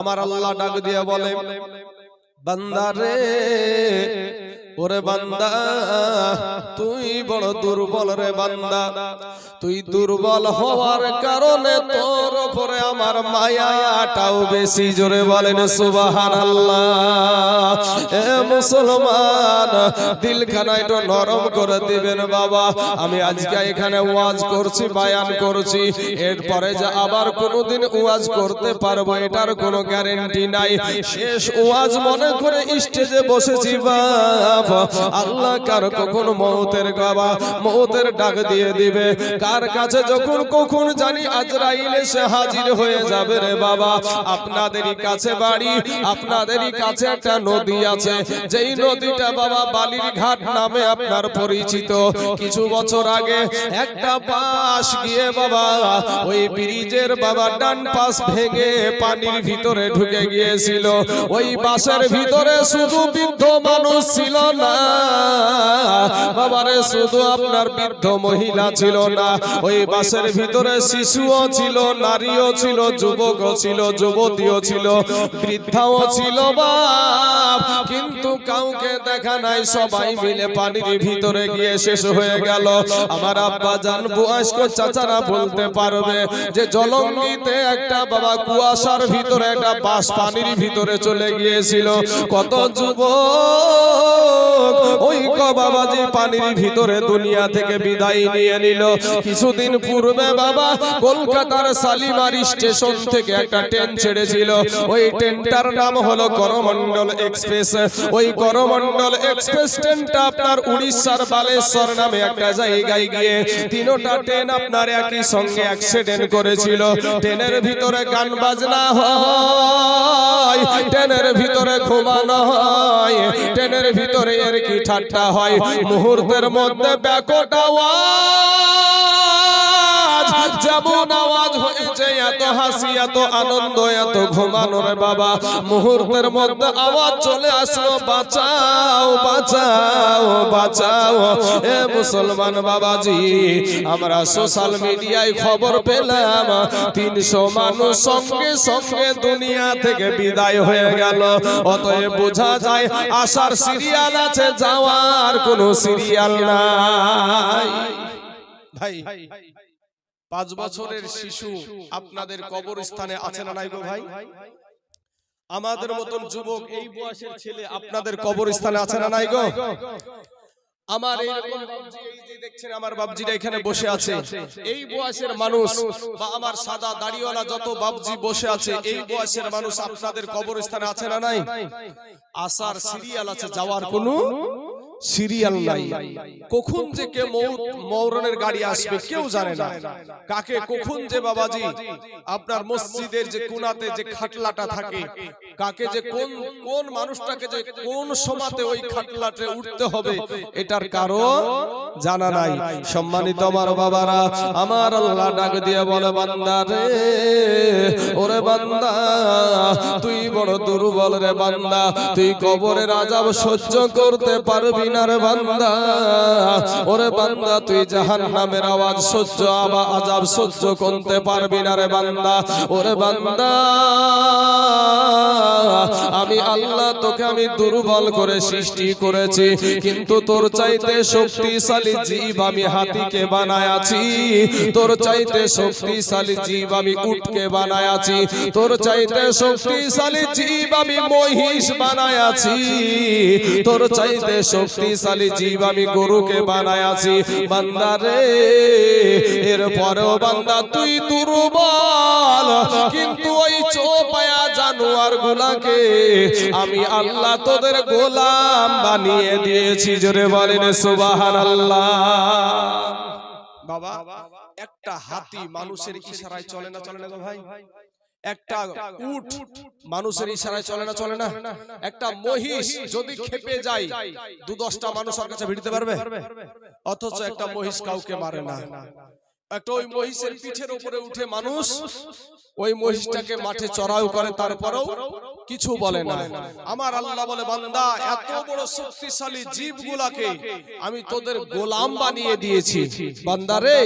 আমার আল্লাহ ডাক দিয়ে বলে, বান্দা রে, ওরে বান্দা তুই বড় দুর্বল রে বান্দা, তুই দুর্বল হওয়ার কারণে তোর উপরে আমার মায়াটাও বেশি। জোরে বলেন সুবহানাল্লাহ। এ মুসলমান, দিলখানা একটু নরম করে দিবেন বাবা। আমি আজকে এখানে ওয়াজ করছি, বায়ান করছি, এরপরে যে আবার কোনোদিন ওয়াজ করতে পারবো এটার কোনো গ্যারান্টি নাই। শেষ ওয়াজ মনে করে স্টেজে বসেছি বাবা। আল্লাহ কার কখন মৌতের ডাক দিয়ে দিবে, কার কাছে যখন কখন জানি আজরাইল এসে হাজির হয়ে যাবে রে বাবা। আপনাদেরই কাছে বাড়ি, আপনাদেরই কাছে একটা নদী আছে, যেই নদীটা বাবা বালির ঘাট নামে আপনার পরিচিত। কিছু বছর আগে একটা বাস গিয়ে বাবা ওই ব্রিজের বাবা ডান পাশ ভেঙে পানির ভিতরে ঢুকে গিয়েছিল। ওই বাসের ভিতরে শুধু বৃদ্ধ মানুষ ছিল না বাবারে, শুধু আপনার বৃদ্ধ মহিলা ছিল না, ওই বাসের ভিতরে শিশুও ছিল, নারীও ছিল, যুবকও ছিল, যুবতীও ছিল, বৃদ্ধাও ছিল বাপ। কিন্তু কাউকে দেখা নাই, সবাই মিলে পানির ভিতরে গিয়ে শেষ হয়ে গেল। আমার আব্বা জান বয়স্ক চাচারা বলতে পারবে যে জলঙ্গিতে একটা বাবা কুয়াশার ভিতরে একটা বাস পানির ভিতরে চলে গিয়েছিল। কত যুবক ওই বাবাজি পানির ভিতরে দুনিয়া থেকে বিদায় নিয়ে নিল। কিছুদিন পূর্বে বাবা কলকাতার শালিমার স্টেশন থেকে একটা ট্রেন ছেড়েছিল। ওই ট্রেনটার নাম হলো করমণ্ডল এক্সপ্রেস। ওই করমণ্ডল এক্সপ্রেস ট্রেনটা আপনার উড়িষ্যার বালেশ্বর নামে একটা জায়গায় গিয়ে তিনটা ট্রেন আপনার একই সঙ্গে অ্যাক্সিডেন্ট করেছিল। ট্রেনের ভিতরে গান বাজনা হয়, ট্রেনের ভিতরে ঘুমানো হয়, ট্রেনের ভিতরে এর কি ঠাট্টা হয়। মুহূর্তের মধ্যে ব্যাকট আওয়াজ, যেমন আওয়াজ হয়েছে, এত হাসি, এত আনন্দ, এত ঘুমানোর বাবা। মুহূর্তের মধ্যে আওয়াজ চলে আসলো, বাঁচাও বাঁচাও বাঁচাও। এ মুসলমান বাবাজি, আমরা সোশ্যাল মিডিয়ায় খবর পেলাম 300 মানুষ সঙ্গে সঙ্গে দুনিয়া থেকে বিদায় হয়ে গেল। অতএব বোঝা যায় আসার সিরিয়াল আছে, যাওয়ার কোনো সিরিয়াল নাই। ভাই, 5 বছরের শিশু আপনাদের কবরস্থানে আছে না নাই গো ভাই? আমাদের মতন যুবক এই বয়সের ছেলে আপনাদের কবরস্থানে আছে না নাই গো? আমার এইরকম বাবজি, এই যে দেখছেন আমার বাবজিরা এখানে বসে আছে, এই বয়সের মানুষ বা আমার সাদা দাড়িওয়ালা যত বাবজি বসে আছে, এই বয়সের মানুষ আপনাদের কবরস্থানে আছে না নাই? আসার সিরিয়াল আছে, যাওয়ার কোনো সিরিয়াল নাই। কখন যে কে মরণের গাড়ি আসবে কেউ জানে না। কাকে কখন যে বাবাজি আপনার মসজিদের যে কোণাতে যে খাটলাটা থাকে, কাকে যে কোন মানুষটাকে যে কোন সময়তে ওই খাটলাতে উঠতে হবে, এটার কারণ জানা নাই। সম্মানিত আমার বাবারা, আমার আল্লাহ ডাক দিয়ে বলে, বান্দা রে, ওরে বান্দা তুই বড় দুর্বল রে বান্দা, তুই কবরের আযাব সহ্য করতে পারবি না রে বান্দা। ওরে বান্দা তুই জাহান্নামের আওয়াজ আযাব সহ্য করতে পারবি না রে বান্দা। ওরে বান্দা, আমি আল্লাহ তোকে আমি দুর্বল করে সৃষ্টি করেছি, কিন্তু তোর চাইতে শক্তিশালী জীব আমি হাতিকে বানায়াছি, তোর চাইতে শক্তিশালী জীব আমি উটকে বানায়াছি, তোর চাইতে শক্তিশালী জীব আমি মহিষ বানায়াছি, তোর চাইতে শক্তিশালী জীব আমি গরুকে বানায়াছি। বান্দা রে, এরপরেও বান্দা তুই দুর্বল, কিন্তু ওই চোপায়া জানোয়ার গুলাকে আমি আল্লাহ তোদের গোলাম বানিয়ে দিয়েছি। জোরে বলেন সুবহানাল্লাহ। বাবা, একটা হাতি মানুষের ইশারায় চলে না, চলে না গো ভাই? একটা উট মানুষের ইশারায় চলে না, চলে না? একটা মহিষ যদি খেপে যায় 2-10টা মানুষ ওর কাছে ভিড়তে পারবে? অথচ একটা মহিষ কাউকে মারে না। একটা ওই মহিষের পিঠের উপরে উঠে মানুষ ওই মহিষটাকে মাঠে চড়াও করে, তারপরেও কিছু বলে না। আমার আল্লাহ বলে বান্দা এত বড় শক্তিশালী জীবগুলাকে আমি তোদের গোলাম বানিয়ে দিয়েছি। বান্দা রে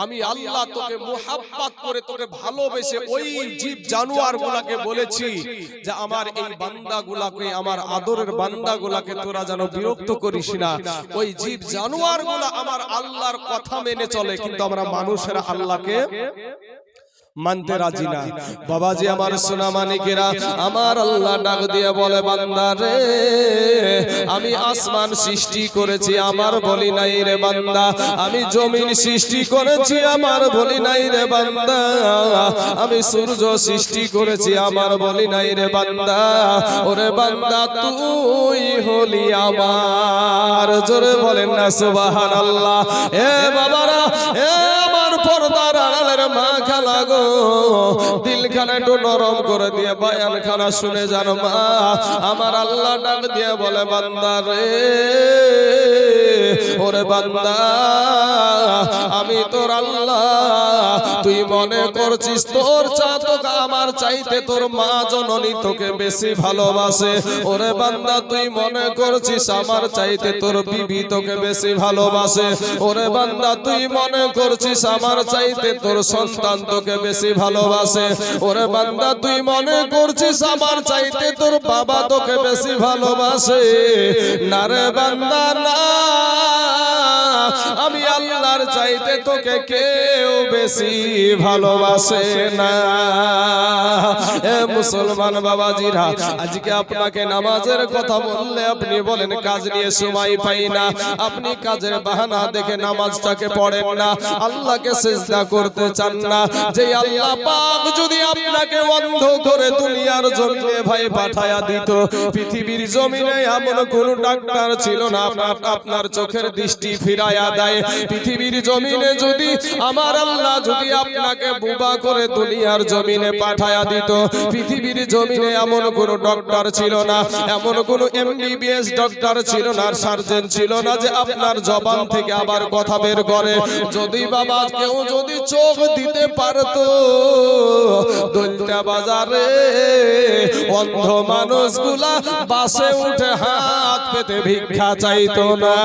আমি আল্লাহ তোকে মুহাব্বত করে তোকে ভালোবেসে ওই জীব জানোয়ার গুলাকে বলেছি যে আমার এই বান্দাগুলাকে আমার আদরের বান্দাগুলাকে তোরা যেন বিরক্ত করিস না। ওই জীব জানোয়ার গুলা আমার আল্লাহর কথা মেনে চলে, কিন্তু আমরা মানুষেরা আল্লাহকে মানতে রাজি না। বাবাজি আমার সোনা মানিকেরা, আমার আল্লাহ ডাক দিয়ে বলে বান্দা রে আমি আসমান সৃষ্টি করেছি আমার বলি নাই রে বান্দা, আমি জমিন সৃষ্টি করেছি আমার বলি নাই রে বান্দা, আমি সূর্য সৃষ্টি করেছি আমার বলি নাই রে বান্দা। ওরে বান্দা তুই হলি আমার, জোরে বলেন না সুবহানাল্লাহ। এ বাবারা, এ আমার পর্দার আড়ালের মা খালা গো, দিলখানা একটু নরম করে দিয়ে বায়ান খানা শুনে জানো মা। আমার আল্লাহ ডাক দিয়ে বলে বান্দা রে ওরে বান্দা আমি তোর আল্লাহ, তুই মনে করছিস তোর তোকে আমার চাইতে তোর মা জননী তোকে বেশি ভালোবাসে। ওরে বান্দা তুই মনে করছিস আমার চাইতে তোর বিবি তোকে বেশি ভালোবাসে। ওরে বান্দা তুই মনে করছিস আমার চাইতে তোর সন্তান তোকে বেশি ভালোবাসে। ওরে বান্দা তুই মনে করছিস আমার চাইতে তোর বাবা তোকে বেশি ভালোবাসে। না রে বান্দা না, আমি আল্লাহর চাইতে তোকে কেউ বেশি ভালোবাসে না। এ মুসলমান বাবাজিরা, আজকে আপনাকে নামাজের কথা বললে আপনি বলেন কাজ নিয়ে সময় পাই না, আপনি কাজের বাহানা দেখে নামাজটাকে পড়েন না, আল্লাহকে সিজদা করতে চান না। যে আল্লাহ পাক যদি আপনাকে অন্ধ করে দুনিয়ার জমিনে ভাই পাঠায়া দিত, পৃথিবীর জমিনে এমন কোন ডাক্তার ছিল না আপনার চোখের দৃষ্টি ফিরায়া দেয়। পৃথিবীর জমিনে যদি আমার আল্লাহ যদি আপনাকে বুবা করে দুনিয়ার জমিনে পাঠায়া দিত, পৃথিবীর জমিনে এমন কোন ডক্টর ছিল না, এমন কোন এমবিবিএস ডক্টর ছিল না, সার্জন ছিল না যে আপনার জবান থেকে আবার কথা বের করে। যদি বাবা কেউ যদি চোখ দিতে পারতো, দলতা বাজারে অন্ধ মানুষগুলা বাসে উঠে হাত পেতে ভিক্ষা চাইতো না।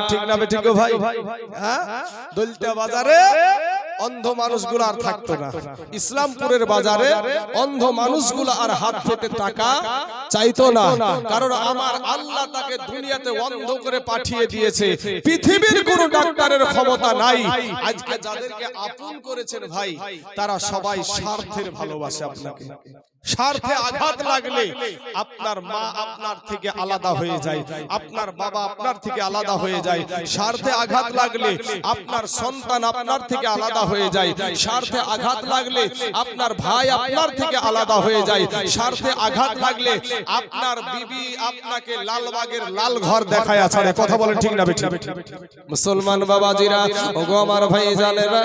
ঠিক না ঠিক গো ভাই? হ্যাঁ, দলতা বাজারে অন্ধ মানুষগুলো আর থাকতো না। ইসলামপুরের বাজারে অন্ধ মানুষগুলো আর হাত পেতে টাকা চাইতো না, কারণ আমার আল্লাহ তাকে দুনিয়াতে অন্ধ করে পাঠিয়ে দিয়েছে। পৃথিবীর কোনো ডাক্তারের ক্ষমতা নাই। আজকে যাদেরকে আপন করেছেন ভাই, তারা সবাই স্বার্থের ভালোবাসে আপনাকে। স্বার্থে আঘাত লাগলে আপনার মা আপনার থেকে আলাদা হয়ে যায়, আপনার বাবা আপনার থেকে আলাদা হয়ে যায়। স্বার্থে আঘাত লাগলে আপনার সন্তান আপনার থেকে আলাদা হয়ে যায়। স্বার্থে আঘাত লাগলে আপনার ভাই আপনার থেকে আলাদা হয়ে যায়। স্বার্থে আঘাত লাগলে আপনার বিবি আপনাকে লালবাগের লাল ঘর দেখায় ছাড়ে। কথা বলেন ঠিক না বেঠিক? মুসলমান বাবাজিরা, ওগো আমার ভাই জানেরা,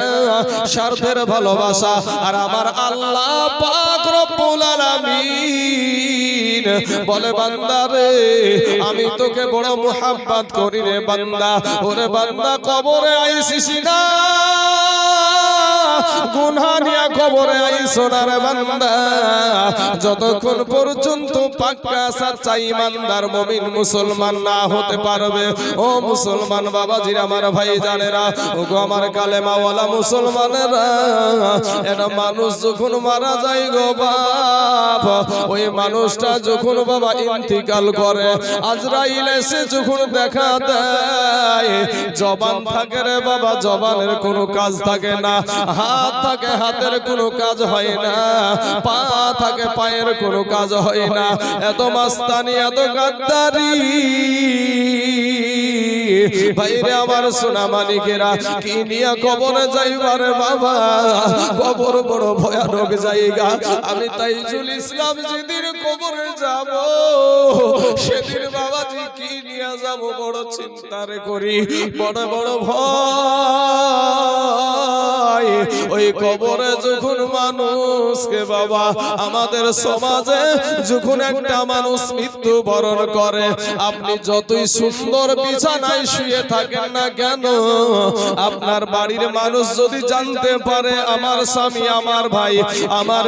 স্বার্থের ভালোবাসা আর আমার আল্লাহ পাক রব্বুল আলামিন বলে বান্দা রে আমি তোকে বড় মুহাব্বত করি রে বান্দা। ওরে বান্দা কবরে আইসিস না, গুনাহ নিয়ে কবরে আইসো না রে বান্দা, যতক্ষণ পর্যন্ত পাক্কা সাচ্চা ঈমানদার মুমিন মুসলমান না হতে পারবে। ও মুসলমান বাবাজিরা, আমার ভাই জানেরা, ওগো আমার কালেমাওয়ালা মুসলমানেরা, এটা মানুষ যখন মারা যায় গো বাপ, ওই মানুষটা যখন বাবা ইন্তিকাল করে, আজরাইল এসে যখন দেখা দেয়, জবান থাকে রে বাবা, জবানের কোনো কাজ থাকে না, হাত থাকে হাতের কোনো কাজ হয় না, পা থাকে পায়ের কোনো কাজ হয় না। এত মাস্তানি এত গাদ্দারি ভাইরে আমার সোনা মানিকেরা, কি নিয়া কবরে যাইবারে বাবা, কবর বড় ভয়ানক জায়গা। আমি তাইজুল ইসলাম যেদিন কবরে যাব, সেদিন বাবাজি কি নিয়া যাব বড় চিন্তা রে করি, বড় বড় ভয়। ভাই ওই কবরে যখন মানুষকে বাবা আমাদের সমাজে যখন একটা মানুষ মৃত্যুবরণ করে, আপনি যতই সুন্দর বিছানায় শুয়ে থাকেন না কেন, আপনার বাড়ির মানুষ যদি জানতে পারে আমার স্বামী, আমার ভাই, আমার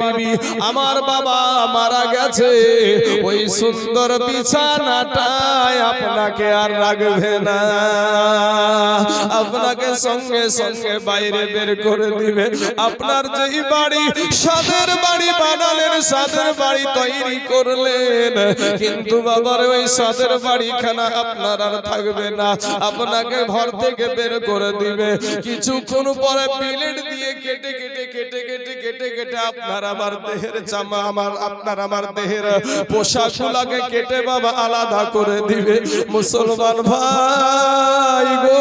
বিবি, আমার বাবা মারা গেছে, ওই সুন্দর বিছানাটায় আপনাকে আর রাখবে না, আপনাকে সঙ্গে সঙ্গে বাইরে বের করে দিবে। আপনার যেই বাড়ি সাদের বাড়ি বানালেন, সাদের বাড়ি তৈরি করলেন, কিন্তু বাবার ওই সাদের বাড়িখানা আপনার আর থাকবে না, আপনাকে ঘর থেকে বের করে দিবে। কিছুক্ষণ পরে প্লেট দিয়ে কেটে কেটে কেটে কেটে কেটে কেটে আপনার আমার দেহের জামা, আপনার আমার দেহের পোশাকগুলোকে কেটে বাবা আলাদা করে দিবে। মুসলমান ভাই গো,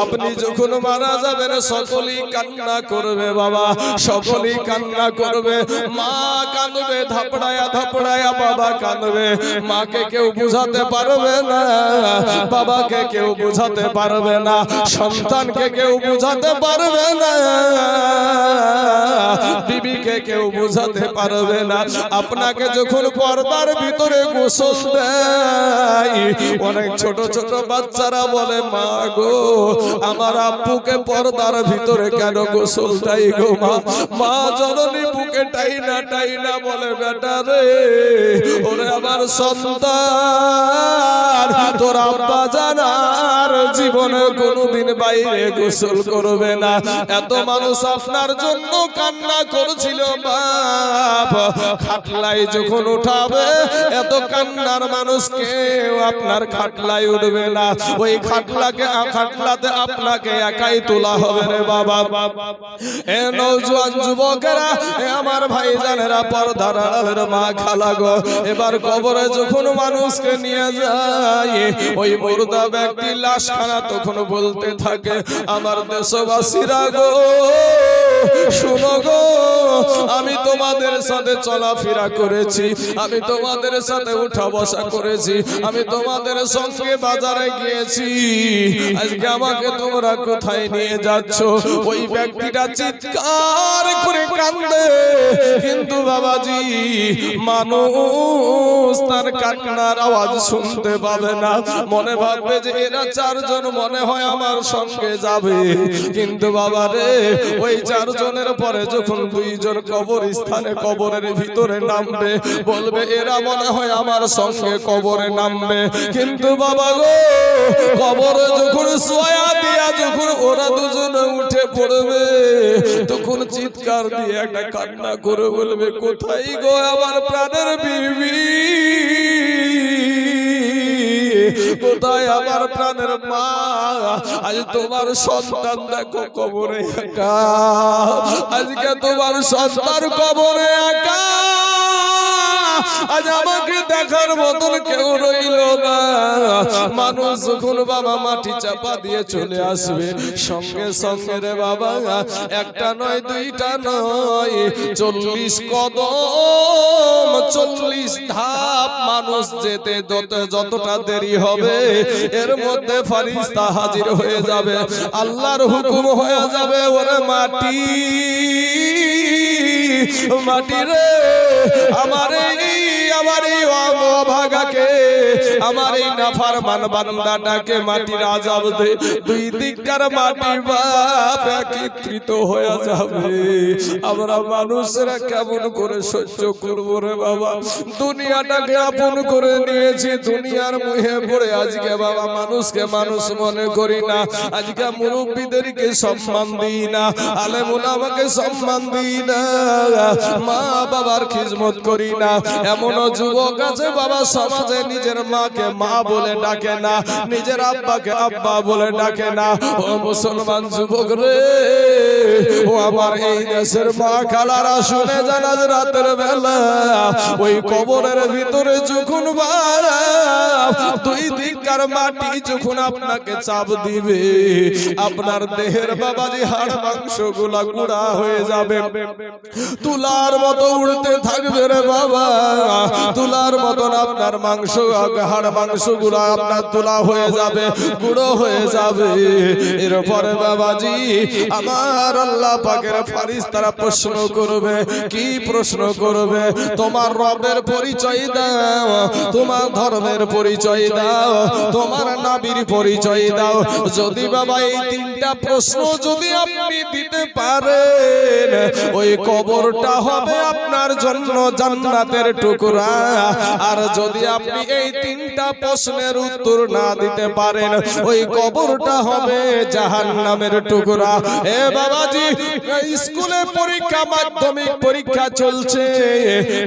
আপনি যখন মারা যাবেন সকলেই কান্না করবে বাবা, সকলেই কান্না করবে। মা কাঁদবে ধাপড়ায়া ধাপড়ায়া, বাবা কাঁদবে। মাকে কেউ বুঝাতে পারবে না, বাবাকে কেউ বুঝাতে পারবে না, সন্তানকে কেউ বুঝাতে পারবে না, বিবিকে কেউ বুঝাতে পারবে না। আপনাকে যখন পর্দার ভিতরে গোসল দেয়, অনেক ছোট ছোট বাচ্চারা বলে মা গো আমার আব্বুকে পর্দার ভিতরে কেন গোসল দেয় গো মা। মা জননী বুকে টাইনা টাইনা বলে বেটা রে, ওরে আমার সন্তান, তোর আব্বা জানার জীবনে কোনোদিন বাইরে গোসল করবে না। এত মানুষ আপনার জন্য কান্না করছিল বাপ, খাটলাই যখন উঠাবে এত কান্নার মানুষকে আপনার খাটলাই উঠবে না, ওই খাটলাতে আপনাকে একাই তোলা হবে রে বাবা। এ নওজোয়ান যুবকেরা, এ আমার ভাইজানেরা, পর্দার আড়ালের মা খালা গো, এবার কবরে যখন মানুষকে নিয়ে যায়, ওই মুর্দা ব্যক্তি লাশখানা তখন বলতে থাকে আমার দেশবাসীরা গো শুনো গো, আমি তোমাদের সাথে চলাফেরা করেছি, আমি তোমাদের সাথে উঠা বসা করেছি, আমি তোমাদের সঙ্গে বাজারে গিয়েছি, আজকে আমাকে তোমরা কোথায় নিয়ে যাচ্ছ? ওই ব্যক্তিটা চিৎকার করে কান্দে, কিন্তু বাবাজি মানুষ তার কান্নার আওয়াজ শুনতে পাবে না, মনে ভাববে যে এরা চারজন মনে হয় আমার সঙ্গে যাবে, কিন্তু বাবা রে ওই চারজনের পরে যখন দুইজন কবরস্থানে কবরের ভিতরে নামবে, বলবে এরা মনে হয় আমার সঙ্গে কবরে নামবে, কিন্তু বাবা গো কবরে যখন সোয়া দিয়া যখন ওরা দুজনে উঠে পড়বে, তখন চিৎকার দিয়ে একটা কান্না করে বলবে কোথায় গো আমার প্রাণের বিবি, কোথায় আমার প্রাণের মা, আজ তোমার সন্তান দেখো কবরে একা, আজকে তোমার সন্তান কবরে একা, আজ আমাকে দেখার মতন কেউ রইল না। মানুষ যখন বাবা মাটি চাপা দিয়ে চলে আসবে, সঙ্গে সঙ্গে রে বাবা একটা নয় দুইটা নয় 40 কদম 40 ধাপ মানুষ যেতে যতটা দেরি হবে, এর মধ্যে ফেরেশতা হাজির হয়ে যাবে, আল্লাহর হুকুম হয়ে যাবে ওরে মাটি, মাটি রে আমার এই অভাগাকে, আমার এই নাফরমান বান্দাটাকে মাটির আযাব দে, দুই দিককার মাটি বাপ একত্রিত হয়ে যাবে। আমরা মানুষরা কেমন করে সহ্য করব রে বাবা, দুনিয়াটাকে আপন করে নিয়েছি, দুনিয়ার মুহে পড়ে আজকে বাবা মানুষকে মানুষ মনে করি না, আজকে মুরব্বীদেরকে সম্মান দিই না, আলেম ওলামাকে সম্মান দিই না, মা বাবার খিদমত করি না। এমন যুবক আছে বাবা সমাজে নিজের মাকে মা বলে ডাকে না, নিজের আব্বাকে আব্বা বলে ডাকে না। ও মুসলমান যুবক রে, ও আমার এই দেশের মা খালারা শুনে জানাজ রাতের বেলা ওই কবরের ভিতরে যখন দুই দিককার মাটি যখন আপনাকে চাপ দিবে, আপনার দেহের বাবাজি হাড় মাংস গুলা গুঁড়া হয়ে যাবে, তুলার মতো উড়তে থাকবে রে বাবা, তুলার মতন আপনার মাংস হাড় মাংসগুলো আপনার তোলা হয়ে যাবে, গুঁড়ো হয়ে যাবে। এরপরে বাবাজি আমার আল্লাহ পাকের ফেরেশতারা প্রশ্ন করবে। কি প্রশ্ন করবে? তোমার রবের পরিচয় দাও, তোমার ধর্মের পরিচয় দাও, তোমার নবীর পরিচয় দাও। যদি বাবা এই তিনটা প্রশ্ন যদি আপনি দিতে পারেন, ওই কবরটা হবে আপনার জন্য জান্নাতের টুকরা। আর যদি আপনি এই তিনটা প্রশ্নের উত্তর না দিতে পারেন, ওই কবরটা হবে জাহান্নামের টুকরা। এ বাবাজি, স্কুলে পরীক্ষা, মাধ্যমিক পরীক্ষা চলছে,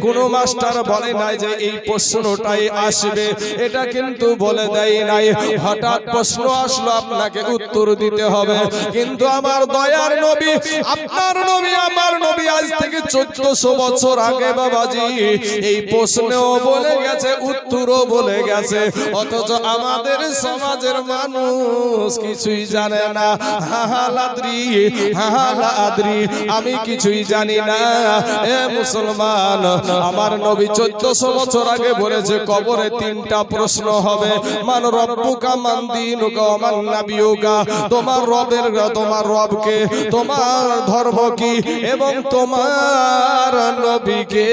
কোন মাস্টার বলে নাই যে এই প্রশ্নটাই আসবে, এটা কিন্তু বলে দেয় নাই। হঠাৎ প্রশ্ন আসলো, আপনাকে উত্তর দিতে হবে। কিন্তু আমার দয়ার নবী, আপনার নবী, আমার নবী আজ থেকে 1400 বছর আগে বাবাজি এই প্রশ্নও বলে গেছে, উত্তরও বলে গেছে। অথচ আমাদের সমাজের মানুষ কিছুই জানে না। হাহালাদ্রি, হাহালাদ্রি, আমি কিছুই জানি না। এ মুসলমান, আমার নবী 1400 বছর আগে বলেছে কবরে তিনটা প্রশ্ন হবে। মান রব্বুকা, মান দীনুকা, মান নাবিয়ুকা। তোমার রবের, তোমার রবকে, তোমার ধর্ম কি এবং তোমার নবীকে,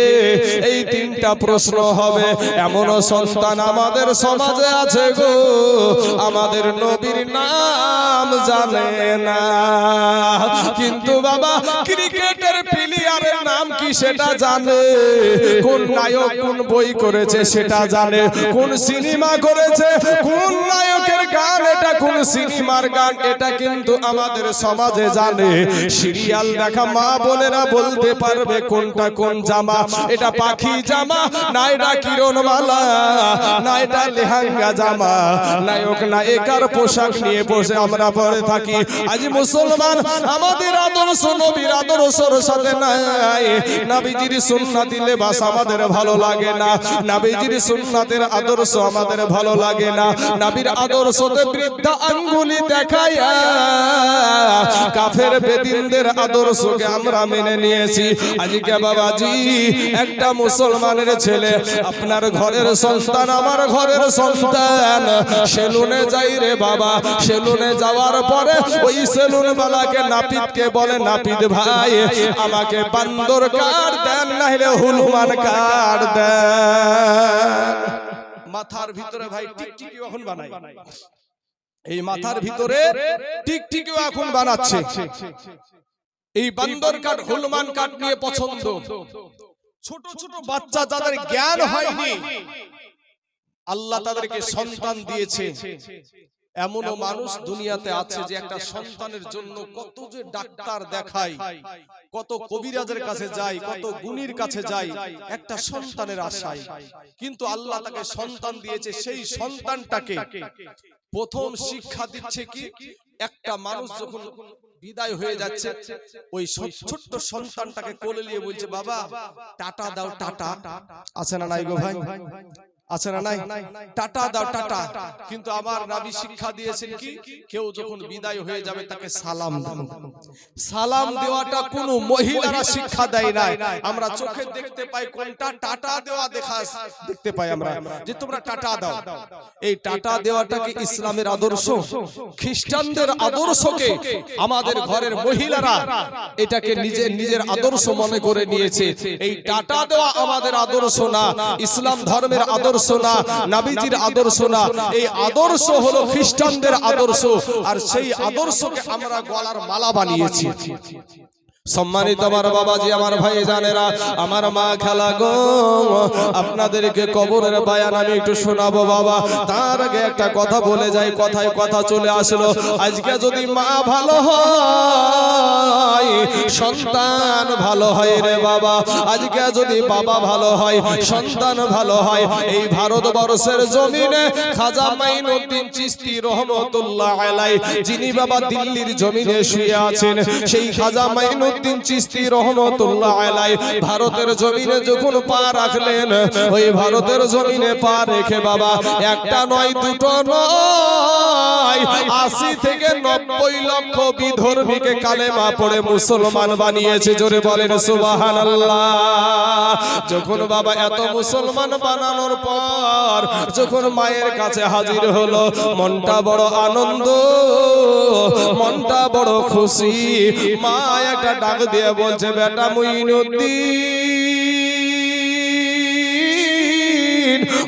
এই তিনটা প্রশ্ন হবে। এমন সন্তান আমাদের সমাজে আছে গো, আমাদের নবীর নাম জানে না। কিন্তু বাবা ক্রিকেটের প্লেয়ারের নাম কি সেটা জানে, কোন নায়ক কোন বই করেছে সেটা জানে, কোন সিনেমা করেছে, কোন নায়কের গান এটা, কোন সিনেমার গান এটা কিন্তু আমাদের সমাজে জানে। সিরিয়াল দেখা মা বোনেরা বলতে পারবে কোনটা কোন জামা, এটা পাখি জামা না এটা কিরণমালা, না এটা লেহেঙ্গা জামা। নায়ক নায়িকার পোশাক নিয়ে বসে আমরা পরে থাকি। আজ মুসলমান আমাদের আদর্শ নবীর আদর্শের সাথে নাই। নবীজির সুন্নতি লেবাস আমাদের ভালো লাগে না, নবীজির সুন্নতের আদর্শ আমাদের ভালো লাগে না। নবীর আদর্শতে বৃদ্ধা আঙ্গুলি দেখায়া কাফের বেদিনদের আদর্শকে আমরা মেনে নিয়েছি। আজকে বাবাজি একটা মুসলমানের ছেলে, আপনার ঘরের সন্তান, আমার ঘরের সন্তান, সেলুনে যাই রে বাবা, সেলুনে যাওয়ার পরে ওই সেলুন বালাকে নাপিতকে বলে, নাপিত ভাই আমাকে বান্দর কাট দেন, নাহলে হুলমান কাট দেন। মাথার ভিতরে ভাই টিকটিকি এখন বানাই, এই মাথার ভিতরে টিকটিকিও এখন বানাচ্ছে। এই বান্দর কাট, হুলমান কাট নিয়ে পছন্দ। ছোট ছোট বাচ্চা যাদের জ্ঞান হয়নি, আল্লাহ তাদেরকে সন্তান দিয়েছে। এমনও মানুষ দুনিয়াতে আছে যে একটা সন্তানের জন্য কত যে ডাক্তার দেখায়, কত কবিরাজের কাছে যায়, কত গুণীর কাছে যায় একটা সন্তানের আশায়। কিন্তু আল্লাহ তাকে সন্তান দিয়েছে, সেই সন্তানটাকে প্রথম শিক্ষা দিচ্ছে কি, একটা মানুষ যখন বিদায় হয়ে যাচ্ছে, ওই ছোট্ট সন্তানটাকে কোলে নিয়ে বলছে, বাবা টাটা দাও, টাটা। আছে না নাই গো ভাই, আছে না নাই? টাটা দাও, টাটা। কিন্তু আমার নবী শিক্ষা দিয়েছেন কি, কেউ যখন বিদায় হয়ে যাবে তাকে সালাম দাও। সালাম দেওয়াটা কোনো মহিলারা শিক্ষা দেয় না। আমরা চোখে দেখতে পাই কোনটা টাটা দেওয়া দেখতে পাই আমরা, যে তোমরা টাটা দাও। এই টাটা দেওয়াটা কি ইসলামের আদর্শ? খ্রিস্টানদের আদর্শকে আমাদের ঘরের মহিলারা এটাকে নিজের আদর্শ মনে করে নিয়েছে। এই টাটা দেওয়া আমাদের আদর্শ না, ইসলাম ধর্মের আদর্শ না, নবীজির আদর্শ না। এই আদর্শ হলো খ্রিস্টানদের আদর্শ, আর সেই আদর্শকে আমরা গলার মালা বানিয়েছি। সম্মানিত আমার বাবাজি, আমার ভাই জানেরা, আমার মা খেলা গো, আপনাদেরকে কবরের বায়ান আমি একটু শোনাবো বাবা। তার আগে একটা কথা বলে যাই, কথায় কথা চলে আসলো। আজকে যদি মা ভালো হয়, সন্তান ভালো হয় রে বাবা। আজকে যদি বাবা ভালো হয়, সন্তান ভালো হয়। এই ভারতবর্ষের জমিনে খাজা মাইনুদ্দিন চিশতি রহমতুল্লাহ আলাইহি, যিনি বাবা দিল্লির জমিনে শুয়ে আছেন, সেই খাজা মাইনুদ্দিন চিশতি রহমতুল্লাহ আলাইহি ভারতের জমিনে যখন পা রাখলেন, ওই ভারতের জমিনে পা রেখে বাবা একটা নয় দুটো নয় নয়, 80 থেকে 90 লক্ষ বিধর্মীকে কালেমা পড়ে মুসলমান বানিয়েছে। জোরে বলেন সুবহানাল্লাহ। যখন বাবা এত মুসলমান বানানোর পর যখন মায়ের কাছে হাজির হলো, মনটা বড় আনন্দ, মনটা বড় খুশি। মা একটা ডাক দিয়ে বলছে, বেটা মুইনুদ্দিন,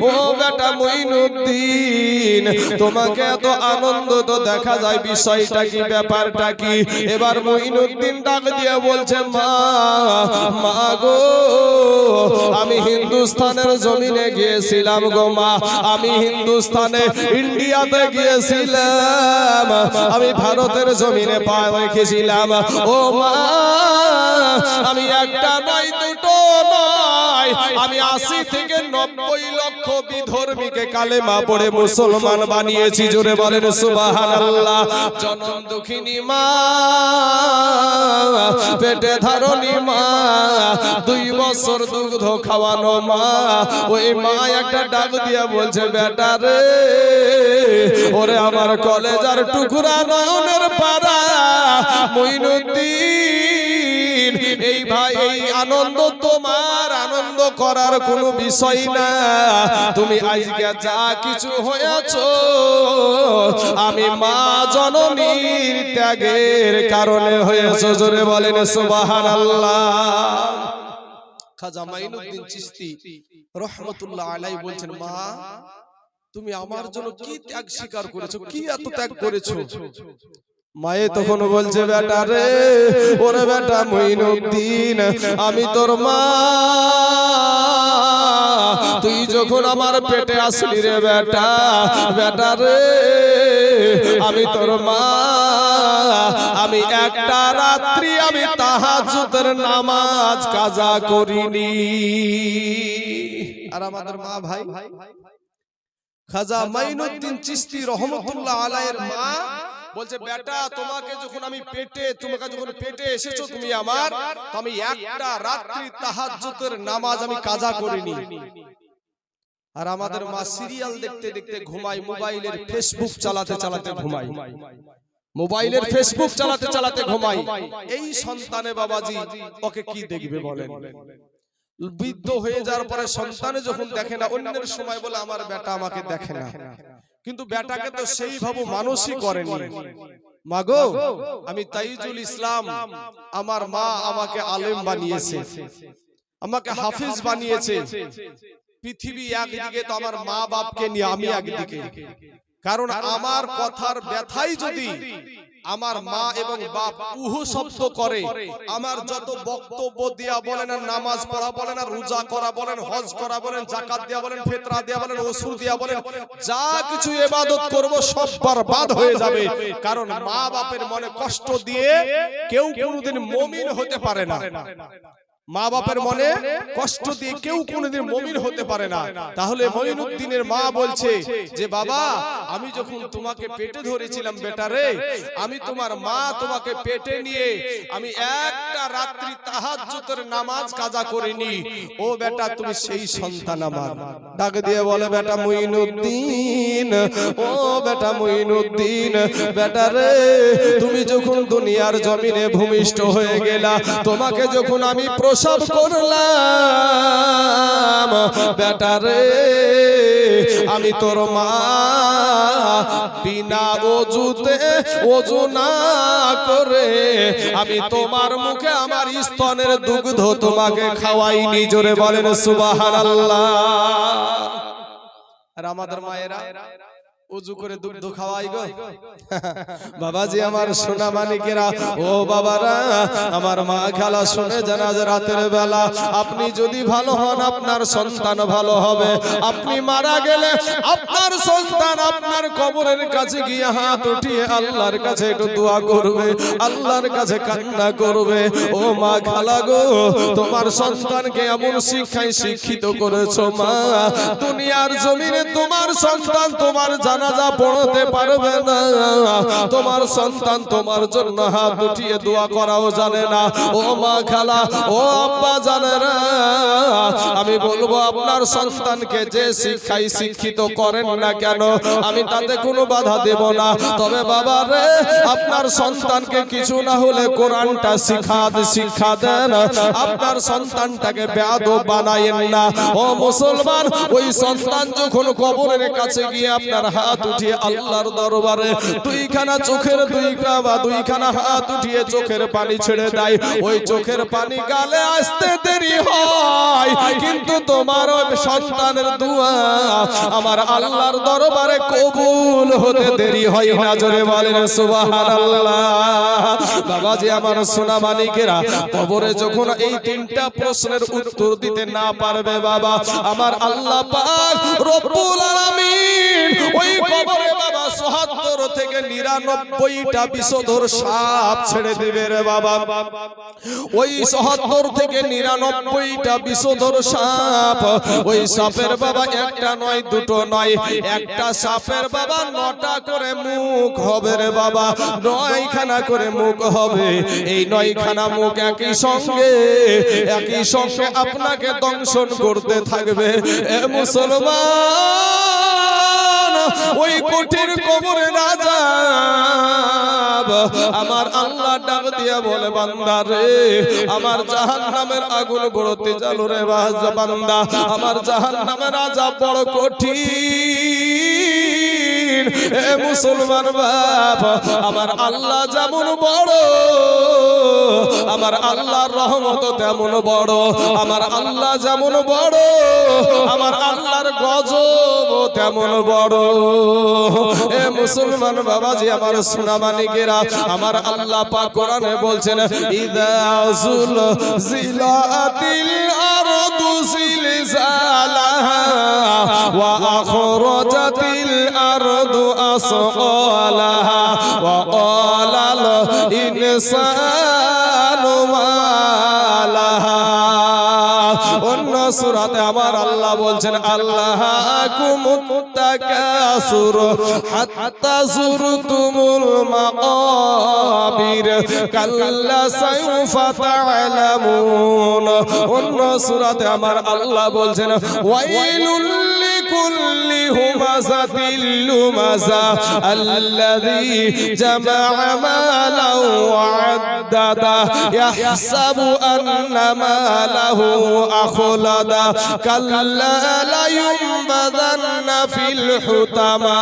ও বেটা মুইনুদ্দিন, তোমাকে এত আনন্দ তো দেখা যায়, বিষয়টা কি, ব্যাপারটা কি? এবার মুইনুদ্দিন ডাক দিয়ে বলছে, মা, মা গো, আমি হিন্দুস্তানের জমিনে গিয়েছিলাম গো মা, আমি হিন্দুস্তানে ইন্ডিয়াতে গিয়েছিলাম, আমি ভারতের জমিনে পা রেখেছিলাম। ও মা, আমি একটা নয়, দুটো নয়, আমি 80 থেকে 90 লক্ষ বিধর্মীকে কালেমা পড়ে মুসলমান বানিয়েছি। জোরে বলেন সুবহানাল্লাহ। জনম দুঃখিনী মা, পেটে ধারণী মা, 2 বছর দুগ্ধ খাওয়ানো মা, ওই মা একটা ডাক দিয়া বলছে, বেটা রে, ওরে আমার কলেজার টুকরা, নয়নের পারা মুইনুদ্দিন, এই ভাই, এই আনন্দ তোমার আনন্দ করার কোনো বিষয় না। তুমি আজকে যা কিছু হয়েছো, আমি মা জননীর ত্যাগের কারণে হয়েছো। জোরে বলেন সুবহানাল্লাহ। খাজা মাইনুদ্দিন চিশতি রহমতুল্লাহ আলাইহি বলছেন, মা, তুমি আমার জন্য কি ত্যাগ স্বীকার করেছো, কি এত ত্যাগ করেছো? মায়ে তখন বলছে, বেটা রে, ওরে বেটা মুইনুদ্দিন, আমি তোর মা, তুই যখন আমার পেটে আসলি রে বেটা, বেটা রে, আমি তোর মা, আমি একটা রাত্রি আমি তাহাজ্জুদের নামাজ কাজা করিনি। আর আমাদের মা ভাই খাজা মাইনুদ্দিন চিশতি রহমতুল্লাহ আলাইহির মা বলছে, বেটা, তোমাকে যখন আমি পেটে, তোমাকে যখন পেটে এসেছো তুমি আমার, তো আমি একটা রাত্রি তাহাজ্জুদের নামাজ আমি কাজা করিনি। আর আমাদের মা সিরিয়াল দেখতে দেখতে ঘুমায়, মোবাইলের ফেসবুক চালাতে চালাতে ঘুমায়, মোবাইলের ফেসবুক চালাতে চালাতে ঘুমায়। এই সন্তানে বাবাজি ওকে কি দেখবে বলেন? বৃদ্ধ হয়ে যাওয়ার পরে সন্তানে যখন দেখে না, অন্যের সময় বলে আমার বেটা আমাকে দেখে না, কিন্তু বেটাকে তো সেইভাবে মানুষই করেনি। মাগো, আমি তাইজুল ইসলাম, আমার মা আমাকে আলেম বানিয়েছে, আমাকে হাফিজ বানিয়েছে। পৃথিবী একদিকে, তো আমার মা বাপকে নিয়ে আমি একদিকে। কারণ আমার কথার ব্যথাই যদি আমার মা এবং বাপ উহু শব্দ করে, আমার যত বক্তব্য দিয়া বলেন, আর নামাজ পড়া বলেন, আর রোজা করা বলেন, হজ করা বলেন, যাকাত দেয়া বলেন, ফিতরা দেয়া বলেন, ওসুর দেয়া বলেন, যা কিছু ইবাদত করব সব বরবাদ হয়ে যাবে। কারণ মা বাপের মনে কষ্ট দিয়ে কেউ কোনোদিন মুমিন হতে পারে না। মা বাপের মনে কষ্ট দিয়ে কেউ কোনোদিন মুমিন হতে পারে না। তাহলে মঈনুদ্দিনের মা বলছে যে, বাবা, আমি যখন তোমাকে পেটে ধরেছিলাম বেটা রে, আমি তোমার মা, তোমাকে পেটে নিয়ে আমি একটা রাত্রি তাহাজ্জুদের নামাজ কাজা করিনি। ও বেটা, তুমি সেই সন্তান আমার। ডাক দিয়ে বলে, বেটা মঈনুদ্দিন, ও বেটা মঈনুদ্দিন, বেটা রে, তুমি যখন দুনিয়ার জমিনে ভূমিষ্ঠ হয়ে গেলা, তোমাকে যখন আমি সব করলাম, বেটা রে, আমি তোর মা, বিনা ওযুতে, ওযু না করে আমি তোমার মুখে আমার স্তনের দুগ্ধ তোমাকে খাওয়াইনি। জোরে বলেন সুবহানাল্লাহ। আর আমাদের মায়েরা ওযু করে দুগ্ধ খাওয়াই গো বাবাজি, আমার সোনা মানিকেরা, ও বাবারা, আমার মা খালা শুনে জানা, রাতের বেলা আপনি যদি ভালো হন, আপনার সন্তান ভালো হবে। আপনি মারা গেলে আপনার সন্তান আপনার কবরের কাছে গিয়ে হাত উঠিয়ে আল্লাহর কাছে একটু দোয়া করবে, আল্লাহর কাছে কান্না করবে। ও মা খালা গো, তোমার সন্তানকে এমন শিক্ষায় শিক্ষিত করেছো মা, দুনিয়ার জমিনে তোমার সন্তান তোমার জানাজা পড়তে পারবে না, তোমার সন্তান তোমার জন্য হাত উঠিয়ে দোয়া করাও জানে না। ও মা খালা, ও আব্বা জানে না, আমি বলবো আপনার সন্তানকে যে শিক্ষায় শিক্ষিত করেন না কেন আমি তাতে কোনো বাধা দেব না, তবে বাবা রে আপনার সন্তানকে কিছু না হলে কোরআনটা শিক্ষা দেন, আপনার সন্তানটাকে বেয়াদব বানায়েন না। ও মুসলমান, ওই সন্তান যখন কবরের কাছে গিয়ে আপনার হাত উঠিয়ে আল্লাহর দরবারে দুইখানা হাত উঠিয়ে চোখের পানি ছেড়ে দেয়, ওই চোখের পানি গালে আসতে দেরি হয়, কিন্তু তোমার সন্তানের দোয়া আমার আল্লাহর দরবারে কবুল হতে দেরি হয় না। জোরে বলেন সুবহানাল্লাহ। বাবাজি আমার সোনা মানিকেরা, কবরে যখন এই তিনটা প্রশ্নের উত্তর দিতে না পারবে বাবা, আমার আল্লাহ পাক রব্বুল আলামিন ওই কবরে বাবা ৭৭ থেকে ৯৯টা বিষধর সাপ ছেড়ে দিবে রে বাবা। ওই ৭৭ থেকে ৯৯টা বিষধর সাপ, ওই সাপের বাবা একটা নয় দুটো নয়, একটা সাপের বাবা ৯টা করে মুখ হবে রে বাবা, ৯খানা করে মুখ হবে। এই ৯খানা মুখ একই সঙ্গে আপনাকে দংশন করতে থাকবে। এ মুসলমান, ওই কঠিন কবরে রাজা আমার আল্লাহ ডাক দিয়া বলে বান্দা রে, আমার জাহান্নামের আগুন বড় তেজাল রে বান্দা, আমার জাহান্নামের আযাব বড় কঠিন। এ মুসলমান বাবা, আমার আল্লাহ যেমন বড়, আমার আল্লাহর রহমত তেমন বড়, আমার আল্লাহ যেমন বড়, আমার আল্লাহর গজব তেমন বড়। এ মুসলমান বাবাজি আমার সোনা মানিকেরা, আমার আল্লাহ পাক কোরআনে বলছেন ইযা যুলজিলাতিল আরদু জিলজালাহা ওয়া আখরাজাতিল আরদু আসকালাহা ওয়া ক্বালাল ইনসানু মা লাহা। অন্য সূরাতে আমার আল্লাহ বলছেন আল্লাহাকুমুত তাকাসুর হাত্তা যুরতুমুল মাকাবির কাল্লা সায়ফা তা'লামুন। অন্য সূরাতে আমার আল্লাহ বলছেন ওয়াইলুল লিকুল্লি হুমাযাতিল লুমাযা আল্লাযী জামা'a মালাও ওয়া আদ্দাদা ইয়াহসাবু আন্না মালাহু আখলাদা কাল্লা লা ইউনবাযান্না ফিল হুতামা।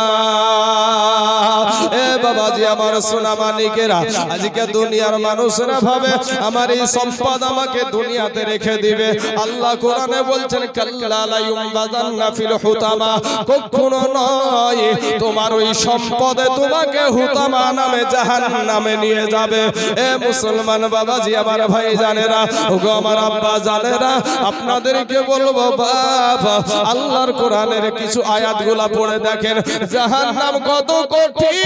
এ বাবাজি আমার সোনা মানিকেরা, আজকে দুনিয়ার মানুষরা ভাবে আমার এই সম্পদ আমাকে দুনিয়াতে রেখে দিবে। আল্লাহ কোরআনে বলছেন কাল্লা লা ইউনবাযান্না ফিল হুতামা, কখনো নয়, তোমার ওই সম্পদে তোমাকে হুতামা নামে জাহান্নামে নিয়ে যাবে। এ মুসলমান বাবাজি আমার ভাই জানেরা, ওগো আমার আব্বা জানেরা, আপনাদেরকে বলবো বাবা, আল্লাহর কোরআনের কিছু আয়াতগুলা পড়ে দেখেন, জাহান্নাম কত কঠিন।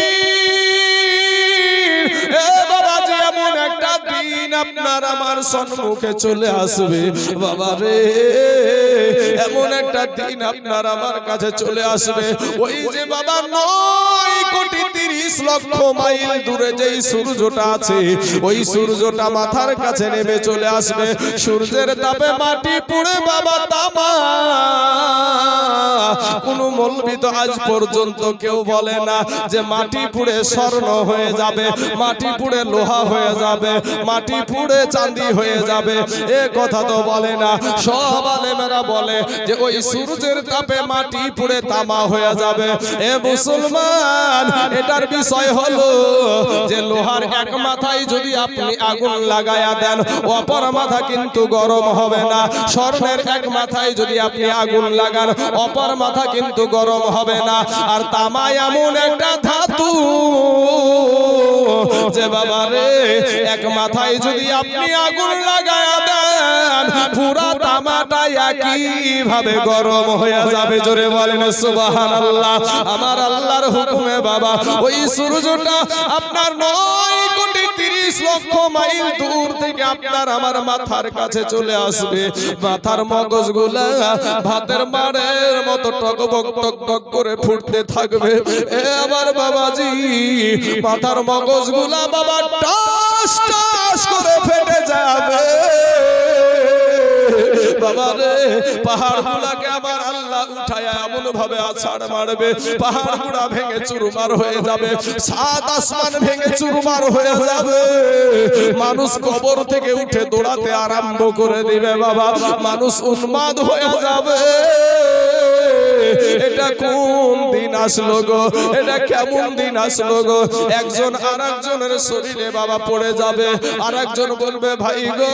এ বাবাজি এমন একটা দিন আপনার আমার সম্মুখে চলে আসবে বাবা রে, এমন একটা দিন আপনার আমার কাছে চলে আসবে, ওই যে বাবা ৯,৩০,০০,০০০ মাইল দূরে যেই সূর্যটা আছে, ওই সূর্যটা মাথার কাছে নেমে চলে আসবে। সূর্যের তাপে মাটি পুড়ে বাবা তামা। কোন মৌলবি তো আজ পর্যন্ত কেউ বলে না যে মাটি পুড়ে স্বর্ণ হয়ে যাবে, মাটি পুড়ে লোহা হয়ে যাবে, মাটি পুড়ে চাঁদি হয়ে যাবে, এ কথা তো বলে না। সব আলেমেরা বলে যে ওই সূর্যের তাপে মাটি পুড়ে তামা হয়ে যাবে। এ মুসলমান, এটার বিষয় হলো যে লোহার এক মাথায় যদি আপনি আগুন লাগায়া দেন, অপর মাথা কিন্তু গরম হবে না। স্বর্ণের এক মাথায় যদি আপনি আগুন লাগান, অপর মাথা কিন্তু গরম হবে না। আর তামা এমন একটা ধাতু যে বাবা রে, এক মাথায় যদি আপনি আগুন লাগায়া দেন, পুরা তামাটা একই ভাবে গরম হয়ে যাবে। জোরে বলেন সুবহানাল্লাহ। আমার আল্লাহর হুকুমে বাবা ওই সূর্যটা আপনার ৯,৩০,০০,০০০ মাইল দূর থেকে আপনার আমার মাথার কাছে চলে আসবে। মাথার মগজগুলা ভাতের মাড়ের মতো টকবক টকবক করে ফুটতে থাকবে। এ আমার বাবাজি, মাথার মগজগুলা বাবা টাস টাস করে ফেটে যাবে। বাবা রে পাহাড়গুলোকে আমার আল্লাহ উঠায় এমন ভাবে আছাড় মারবে পাহাড়গুলো ভেঙে চুরমার হয়ে যাবে সাত আসমান ভেঙে চুরমার হয়ে যাবে মানুষ কবর থেকে উঠে দৌড়াতে আরম্ভ করে দিবে বাবা মানুষ উন্মাদ হয়ে যাবে এটা কোন দিন আসলো গো এটা কেমন দিন আসলো গো একজন আরেকজনের শরীরে বাবা পড়ে যাবে আরেকজন বলবে ভাই গো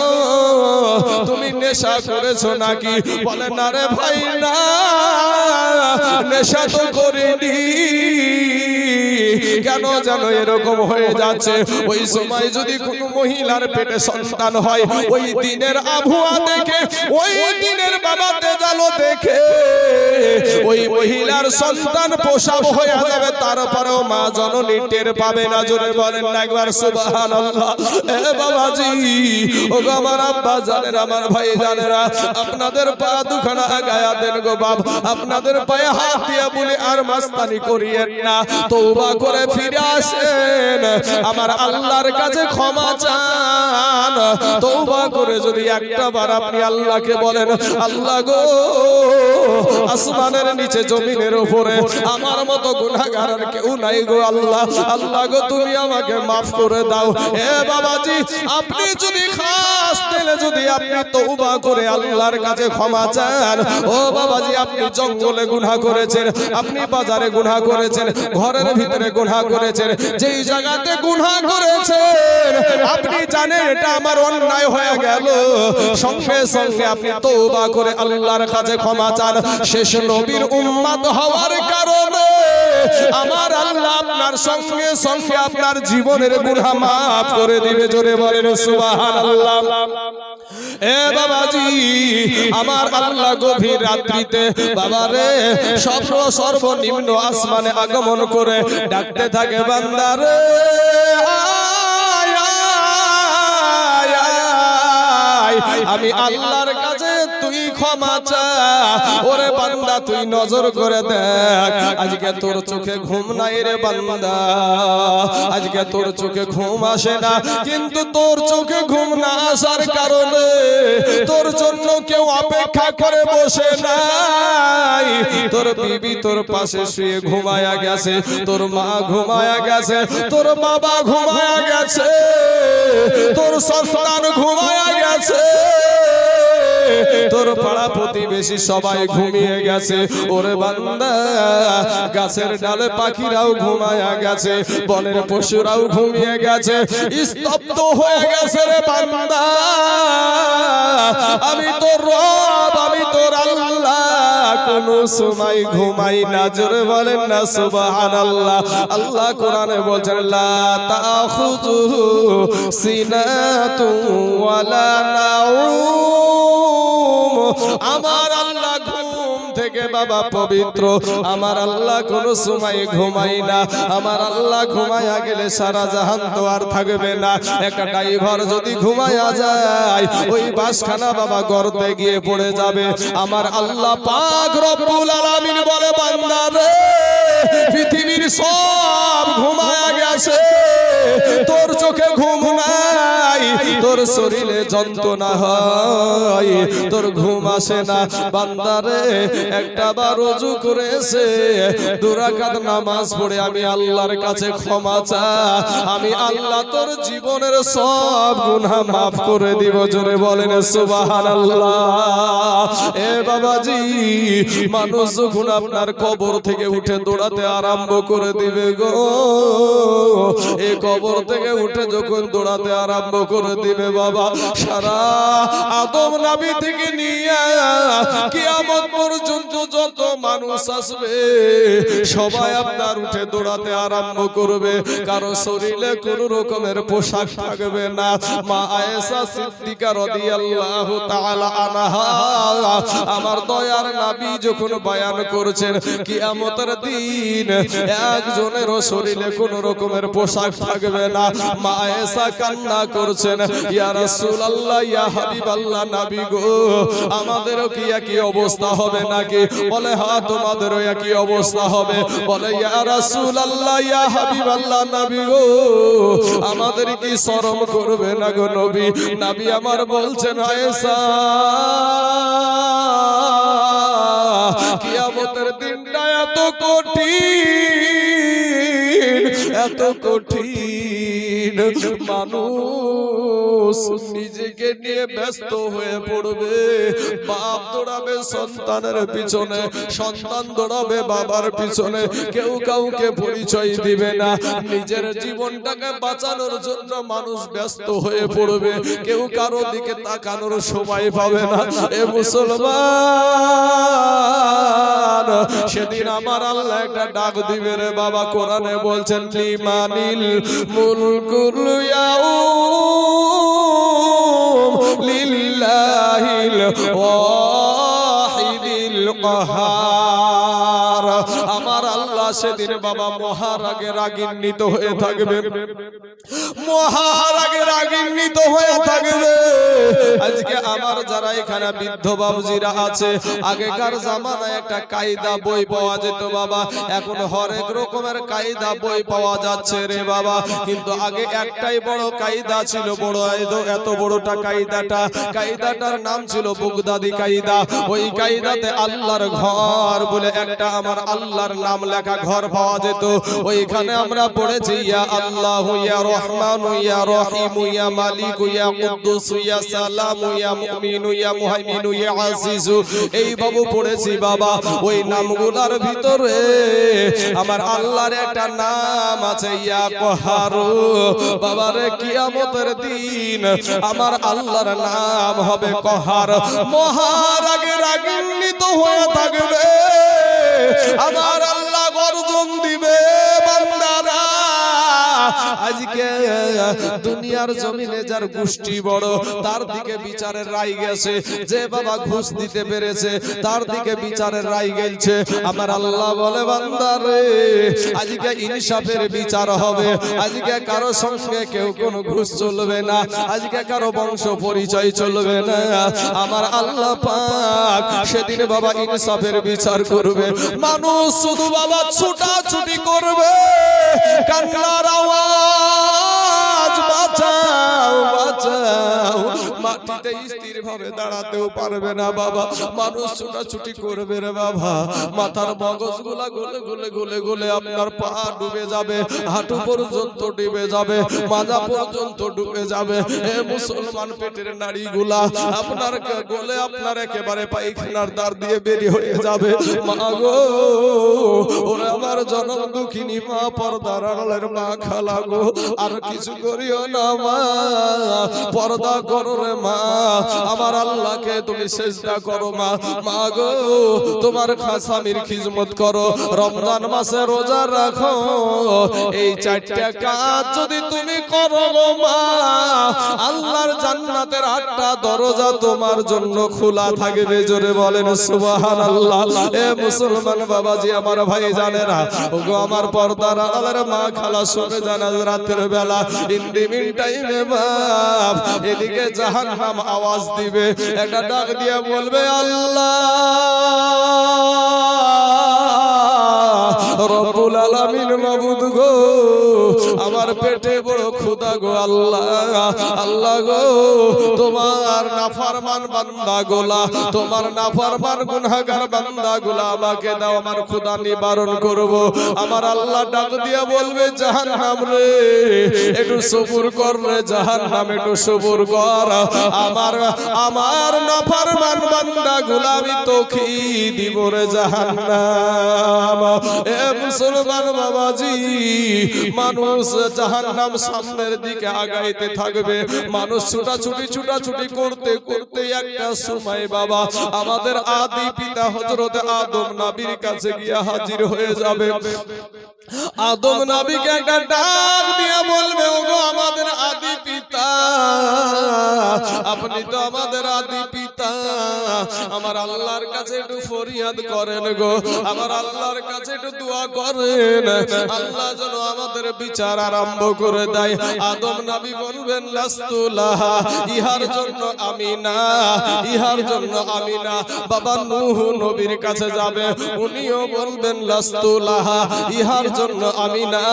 তুমি নেশা করেছো নাকি বলে না রে ভাই না নেশা তো করিনি কেন জানো এরকম হয়ে যাচ্ছে ওই সময় যদি কোনো মহিলার পেটে সন্তান হয় ওই দিনের আবহাওয়া দেখে ওই দিনের বাবা তেজালো দেখে ওই মহিলার সন্তান প্রসব হয়ে যাবে তারপরেও মা জননী টের পাবে না জোরে বলেন না একবার সুবহানাল্লাহ এ বাবাজি ও গো আমার আব্বা জানেন আমার ভাই জানেরা আপনাদের পা দুখানা গায়া দেন গো বাপ আপনাদের পায়ে হাত দিয়ে বলে আর মাস্তানি করিয়েন না তওবা করে ফিরে আসেন আমার আল্লাহর কাছে ক্ষমা চান তওবা করে যদি একটা বার আপনি আল্লাহকে বলেন আল্লাহ গো আসমানের নিচে জমিনের উপরে আমার মতো গুনাহগার আর কেউ নাই গো আল্লাহ আল্লাহ গো তুমি আমাকে maaf করে দাও এ বাবাজি আপনি যদি খাস দিলে যদি আপনি তওবা করে আল্লাহর কাছে ক্ষমা চান ও বাবাজি আপনি জঙ্গলে গুনাহ করেছেন আপনি বাজারে গুনাহ করেছেন ঘরের ভিতরে গুনাহ করেছেন যেই জায়গাতে গুনাহ করেছেন আপনি জানেন এটা আমার অন্যায় হয়ে গেল সঙ্গে সঙ্গে আপনি তওবা করে আল্লাহর কাছে ক্ষমা চান শেষ নবীর উম্মত হওয়ার কারণে আমার আল্লাহ আপনার সঙ্গে সঙ্গে আপনার জীবনের গুনাহ maaf করে দিবে জোরে বলেন সুবহানাল্লাহ এ বাবাজি আমার আল্লাহ গভীর রাত্রিতে বাবারে সর্বনিম্ন আসমানে আগমন করে ডাকতে থাকে বান্দারে আমি আল্লাহর কাছে তুই ক্ষমা চা ওরে বান্দা তুই নজর করে দেখ আজকে তোর চোখে ঘুম নাই রে বান্দা আজকে তোর চোখে ঘুম আসে না কিন্তু তোর চোখে ঘুম না আসার কারণে তোর জন্য কেউ অপেক্ষা করে বসে নাই তোর বিবি তোর পাশে শুয়ে ঘুমায়া গেছে তোর মা ঘুমায়া গেছে তোর বাবা ঘুমায়া গেছে তোর সন্তান ঘুমায়া গেছে তোর পাড়া প্রতিবেশী সবাই ঘুমিয়ে গেছে ওরে বান্দা গাছের ডালে পাখিরাও ঘুমায়া গেছে বনের পশুরাও ঘুমিয়ে গেছে স্তব্ধ হয়ে গেছে রে বান্দা আমি তোর রব আমি তোর আল্লাহ কোন সময় ঘুমাই না জোরে বলেন না সুবহানাল্লাহ আল্লাহ কোরআনে বলেন লা তাখুযুহু সিনাতু ওয়ালা নাউম আমার আল্লাহ ঘুম থেকে বাবা পবিত্র আমার আল্লাহ কোন সময় ঘুমাই না আমার আল্লাহ ঘুমায়া গেলে সারা জাহান তো আর থাকবে না একটা ড্রাইভার যদি ঘুমায়া যায় ওই বাসখানা বাবা গর্তে গিয়ে পড়ে যাবে আমার আল্লাহ পাক রব্বুল আলামিন বলে বান্দা রে পৃথিবীর সব ঘুমায়া গেছে তোর চোখে ঘুম নাই তোর শরীরে যন্ত্রণা হয় তোর ঘুম আসে না বান্দারে একটা বার ওযু করেছে দুই রাকাত নামাজ পড়ে আমি আল্লাহর কাছে ক্ষমা চা আমি আল্লাহ তোর জীবনের সব গুনাহ maaf করে দিব জোরে বলেন সুবহানাল্লাহ এ বাবাজি মানুষ যখন আপনার কবর থেকে উঠে দৌড়াতে আরম্ভ করে দিবে গো এই কবর থেকে উঠে যখন দৌড়াতে আরম্ভ করে দিবে বাবা সারা আদম নবী থেকে নিয়ে কিয়ামত পর্যন্ত যত মানুষ আসবে সবাই আপনার উঠে দৌড়াতে আরম্ভ করবে কারো শরীরে কোন রকমের পোশাক থাকবে না মা আয়েশা সিদ্দিকা রাদিয়াল্লাহু তাআলা আনহা আমার দয়ার নবী যখন বয়ান করেছেন কিয়ামতের দিন দিন একজনেরও শরীরে কোন রকমের পোশাক থাকবে না। মা আয়েশা কান্না করছেন, ইয়া রাসূলুল্লাহ, ইয়া হাবিবাল্লাহ, নবী গো, আমাদেরও কি একই অবস্থা হবে নাকি? বলে হ্যাঁ, তোমাদেরও একই অবস্থা হবে। বলে ইয়া রাসূলুল্লাহ, ইয়া হাবিবাল্লাহ, নবী গো, আমাদের কি শরম করবে না গো নবী? নবী আমার বলছেন, আয়েশা, কিয়ামতের দিনটা এত কঠিন, এত কঠিন, মানুষ নিজেকে নিয়ে ব্যস্ত হয়ে পড়বে। বাপ দৌড়াবে সন্তানের পিছনে, সন্তান দৌড়াবে বাবার পিছনে, কেউ কাউকে পরিচয় দিবে না। নিজের জীবনটাকে বাঁচানোর জন্য মানুষ ব্যস্ত হয়ে পড়বে, কেউ কারো দিকে তাকানোর সময় পাবে না। এ মুসলমান, সেদিন আমার আল্লাহ একটা ডাক দিবে রে বাবা। কোরআনে বলছেন, লিমানিল মুলকুল ইয়াউম লিল্লাহিল ওয়াহিদিল কাহার। আমার আল্লাহ সেদিন বাবা মহারাগে রাগান্বিত হয়ে থাকবে, মহারাগে রাগান্বিত হয়ে থাকবে। আজকে আমার যারা এখানে বৃদ্ধ বাবুজিরা আছে, আগেকার জামানায় একটা কায়দা বই পাওয়া যেত বাবা, এখন হরেক রকমের কায়দা বই পাওয়া যাচ্ছে রে বাবা। কিন্তু আগে একটাই বড় কায়দা ছিল, বড় এত বড়টা কায়দাটার নাম ছিল বাগদাদি কায়দা। ওই কায়দাতে আল্লাহর ঘর বলে একটা আমার আল্লাহর নাম লেখা ঘর পাওয়া যেত। ওইখানে আমরা পড়েছি, ইয়া আল্লাহ, ইয়া রহমান, ইয়া রহিম, ইয়া মালিক, ইয়া কুদ্দুস, ইয়া সালাম, ইয়া মুমিন, ইয়া মুহাইমিন, ইয়া আজিজ। এই বাবু পড়েছি বাবা। ওই নামগুলোর ভিতরে আমার আল্লাহর একটা নাম আছে, ইয়া কহার। বাবারে কিয়ামতের দিন আমার আল্লাহর নাম হবে কহার। মহারাগে রাগান্বিত হয়ে থাকবে, আমার আল্লাহ গর্জন দিবে, বান্দারা আজকে দুনিয়ার জমিনে যার গোষ্ঠী বড়, তার দিকে বিচারের রায় গেছে। যে বাবা ঘুষ দিতে পেরেছে, তার দিকে বিচারের রায় গেছে। আমার আল্লাহ বলে, বান্দারে আজকে ইনসাফের বিচার হবে। আজকে কারো সঙ্গে কেউ কোনো ঘুষ চলবে না, আজকে কারো বংশ পরিচয় চলবে না। আমার আল্লাহ পাক সেদিন বাবা ইনসাফের বিচার করবে। মানুষ শুধু বাবা ছুটাছুটি করবে, কান্নার আওয়াজ, বাঁচাও বাঁচাও। মাটিতে স্থির ভাবে দাঁড়াতেও পারবে না বাবা, মানুষ ছুটাছুটি করবে রে বাবা। মাথার মগজগুলা গলে গলে গলে গলে আপনার পা ডুবে যাবে, হাঁটু পর্যন্ত ডুবে যাবে, মাজা পর্যন্ত ডুবে যাবে। হে মুসলমান, পেটের নাড়িগুলা আপনার গলে আপনার একেবারে পায়খানার দ্বার দিয়ে বেরিয়ে হয়ে যাবে। মা গো, ওরে আমার জনম দুঃখিনী মা, পর্দার আড়ালের মা, খালা গো, আর কিছু করিও না মা, পর্দা করো রে মা। আমার আল্লাহকে তুমি সেজদা করো মা। মা গো, তোমার স্বামীর খিদমত করো, রমজান মাসে রোজা রাখো। এই চারটা কাজ যদি তুমি করো গো মা, আল্লাহর জান্নাতের 8টা দরজা তোমার জন্য খোলা থাকবে। জোরে বলেন সুবহানাল্লাহ। এ মুসলমান বাবাজি, আমার ভাই জানেরা, ওগো আমার পর্দার আড়ালের মা, খালা, শুনে জানা রাতের বেলা ইন্ডিমিন টাইমে বাপ এদিকে জাহান্নাম আওয়াজ দিবে, একটা ডাক দিয়ে বলবে, আল্লাহ রব্বুল আলামিন, মাবুদ গো, আমার পেটে বড় ক্ষুধা গো আল্লাহ। আল্লাহ গো, তোমার নাফরমান বান্দা গোলা, তোমার নাফরমান গুনাহগার বান্দা গোলা আমাকে দাও, আমার ক্ষুধা নিবারণ করব। আমার আল্লাহ ডাক দিয়ে বলবে, জাহান্নাম রে একটু সবুর কর রে, জাহান্নাম একটু সবুর কর। আমার নাফরমান বান্দা গোলা আমি তোকে দিব রে জাহান্নাম। এ মুসলমান বাবাজি, মানুষ জাহান্নাম সামনের দিকে আগাইতে থাকবে। মানুষ ছুটাছুটি করতে করতে একটা সময় বাবা আমাদের আদি পিতা হযরত আদম নবীর কাছে গিয়ে হাজির হয়ে যাবে। আদম নবীকে একটা ডাক দিয়ে বলবে, ওগো আমাদের আদি পিতা, আপনি তো আমাদের আদি পিতা, নবীটা আমার আল্লাহর কাছে একটু ফরিয়াদ করেন গো, আমার আল্লাহর কাছে একটু দোয়া করেন, আল্লাহ যেন আমাদের বিচার আরম্ভ করে দেয়। আদম নবী বলবেন লাস্তু লাহা, ইহার জন্য আমি না, ইহার জন্য আমি না। বাবা নূহ নবীর কাছে যাবে, উনিও বলবেন লাস্তু লাহা, ইহার জন্য আমি না।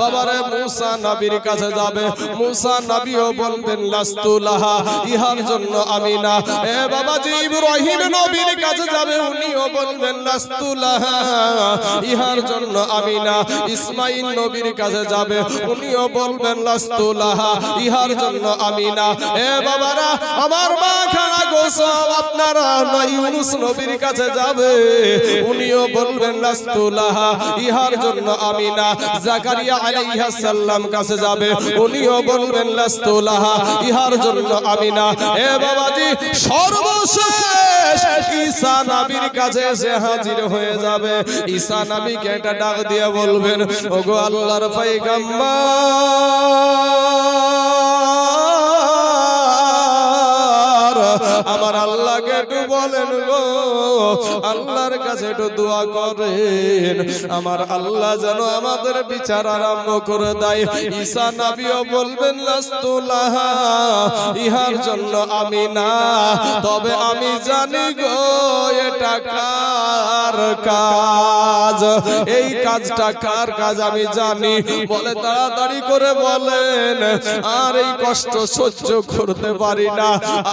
বাবারে মুসা নবীর কাছে যাবে, মুসা নবীও বলবেন লাস্তু লাহা, ইহার জন্য আমি না। এ বাবাজি ইব্রাহিম নবীর কাছে যাবে, উনিও বলবেন লাস্তু লাহা, ইহার জন্য আমি না। ইসমাইল নবীর কাছে যাবে, উনিও বলবেন লাস্তু লাহা, ইহার জন্য আমি না। এ বাবারা আমার মা খানা গোসব আপনারা না ইউনুস নবীর কাছে যাবে, উনিও বলবেন লাস্তু লাহা, ইহার জন্য আমি না। জাকারিয়া আলাইহিস সালাম কাছে যাবে, উনিও বলবেন লাস্তু লাহা, ইহার জন্য আমি না। এ বাবাজি সর্বশেষ ঈসা নবীর কাছে এসে হাজির হয়ে যাবে। ঈসা নবীকে একটা ডাক দিয়ে বলবেন, ওগো আল্লাহর পয়গম্বর, আমার আল্লাহকে একটু বলেন গো, আল্লাহর কাছে একটু দোয়া করেন, আমার আল্লাহ যেন আমাদের বিচার আরম্ভ করে দেয়। ঈসা নবীও বলবেন লাস্তু লাহা, ইহার জন্য আমি না, তবে আমি জানি গো এটা কার কাজ, এই কাজটা কার কাজ আমি জানি। বলে তাড়াতাড়ি করে বলেন, আর এই কষ্ট সহ্য করতে পারি না,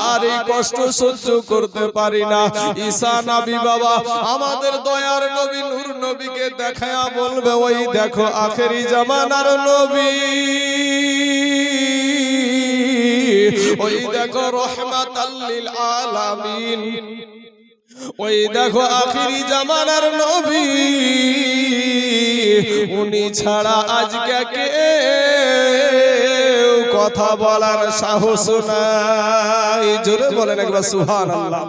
আর এই কষ্ট সহ্য করতে পারি না। ঈসা নবী বাবা আমাদের দয়ার নবী নূর নবীকে দেখায়া বলবে, ওই দেখো আখেরি জামানার নবী, ওই দেখো রাহমাতাল লিল আলামিন, ওই দেখো আখেরি জামানার নবী, উনি ছাড়া আজকে কেউ কথা বলার সাহস নাই। জোরে বলেন একবার সুবহানাল্লাহ।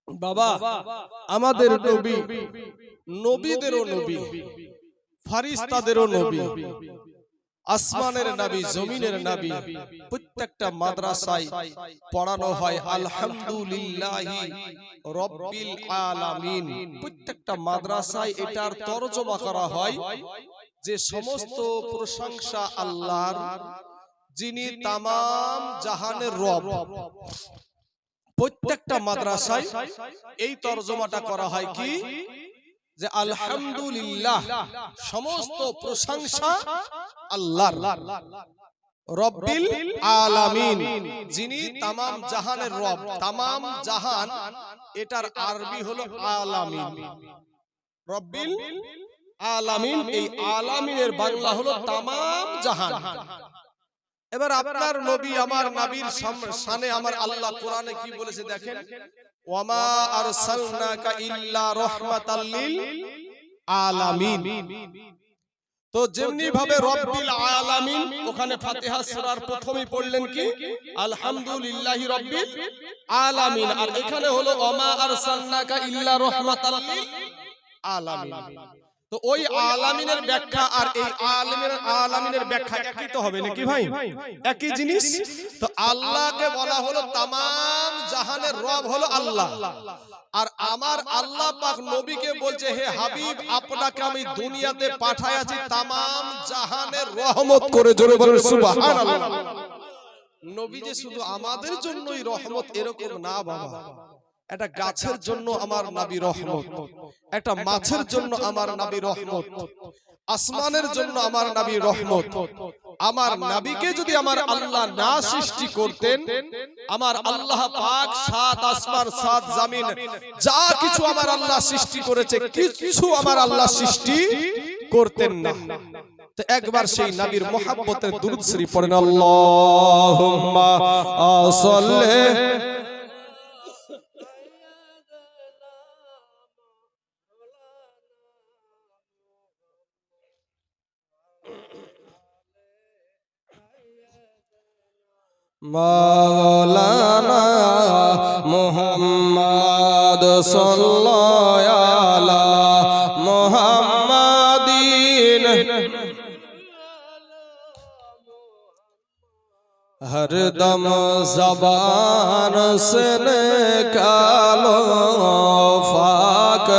বাবা আমাদের নবী নবীদেরও নবী, ফারিস্তাদেরও নবী, আসমানের নবী, জমিনের নবী। প্রত্যেকটা মাদ্রাসায় পড়ানো হয় আলহামদুলিল্লাহি রাব্বিল আলামিন। প্রত্যেকটা মাদ্রাসায় এটার তরজমা করা হয় যে সমস্ত প্রশংসা আল্লাহর, যিনি তামাম জাহানের রব। প্রত্যেকটা মাদ্রাসায় এই তরজমাটা করা হয় কি, যে আলহামদুলিল্লাহ সমস্ত প্রশংসা আল্লাহর, রব্বিল আলামিন যিনি তামাম জাহানের রব। তামাম জাহান এটার আরবি হলো আলামিন, রব্বিল আলামিন, এই আলামিনের বাংলা হলো তামাম জাহান। এবার আপনার নবী আমার নবীর শানে আমার আল্লাহ কোরআনে কি বলেছে দেখেন, ওয়ামা আরসালনাকা ইল্লা রাহমাতাল লিল আলামিন। তো যেমনি ভাবে রব্বিল আলামিন, ওখানে ফাতিহা সূরার প্রথমেই পড়লেন কি আলহামদুলিল্লাহি রাব্বিল আলামিন, আর এখানে হলো ওয়ামা আরসালনাকা ইল্লা রাহমাতাল লিল আলামিন। তো ওই আলামিনের ব্যাখ্যা আর এই আলামিনের ব্যাখ্যা একই তো হবে নাকি ভাই? একই জিনিস। তো আল্লাহকে বলা হলো তামাম জাহানের রব হলো আল্লাহ, আর আমার আল্লাহ পাক নবীকে বলছে, হে হাবিব আপনাকে আমি দুনিয়াতে পাঠাইছি তামাম জাহানের রহমত করে। জোরে বলেন সুবহানাল্লাহ। নবী যে শুধু আমাদের জন্যই রহমত এরকম না বাবা, একটা গাছের জন্য আমার নবী রহমত, একটা মাছের জন্য আমার নবী রহমত, আসমানের জন্য আমার নবী রহমত। আমার নবীকে যদি আমার আল্লাহ না সৃষ্টি করতেন, আমার আল্লাহ পাক সাত আসমান সাত জমিন যা কিছু আমার আল্লাহ সৃষ্টি করেছে, কিছু আমার আল্লাহ সৃষ্টি করতেন না। তো একবার সেই নবীর মুহাব্বতে দুরূদ শরীফ পড়েন, আল্লাহুম্মা সাল্লি মাওলানা মুহাম্মদ সাল্লাল্লাহু আলা মুহাম্মাদিন हरदम ज़बान से निकालो फाक,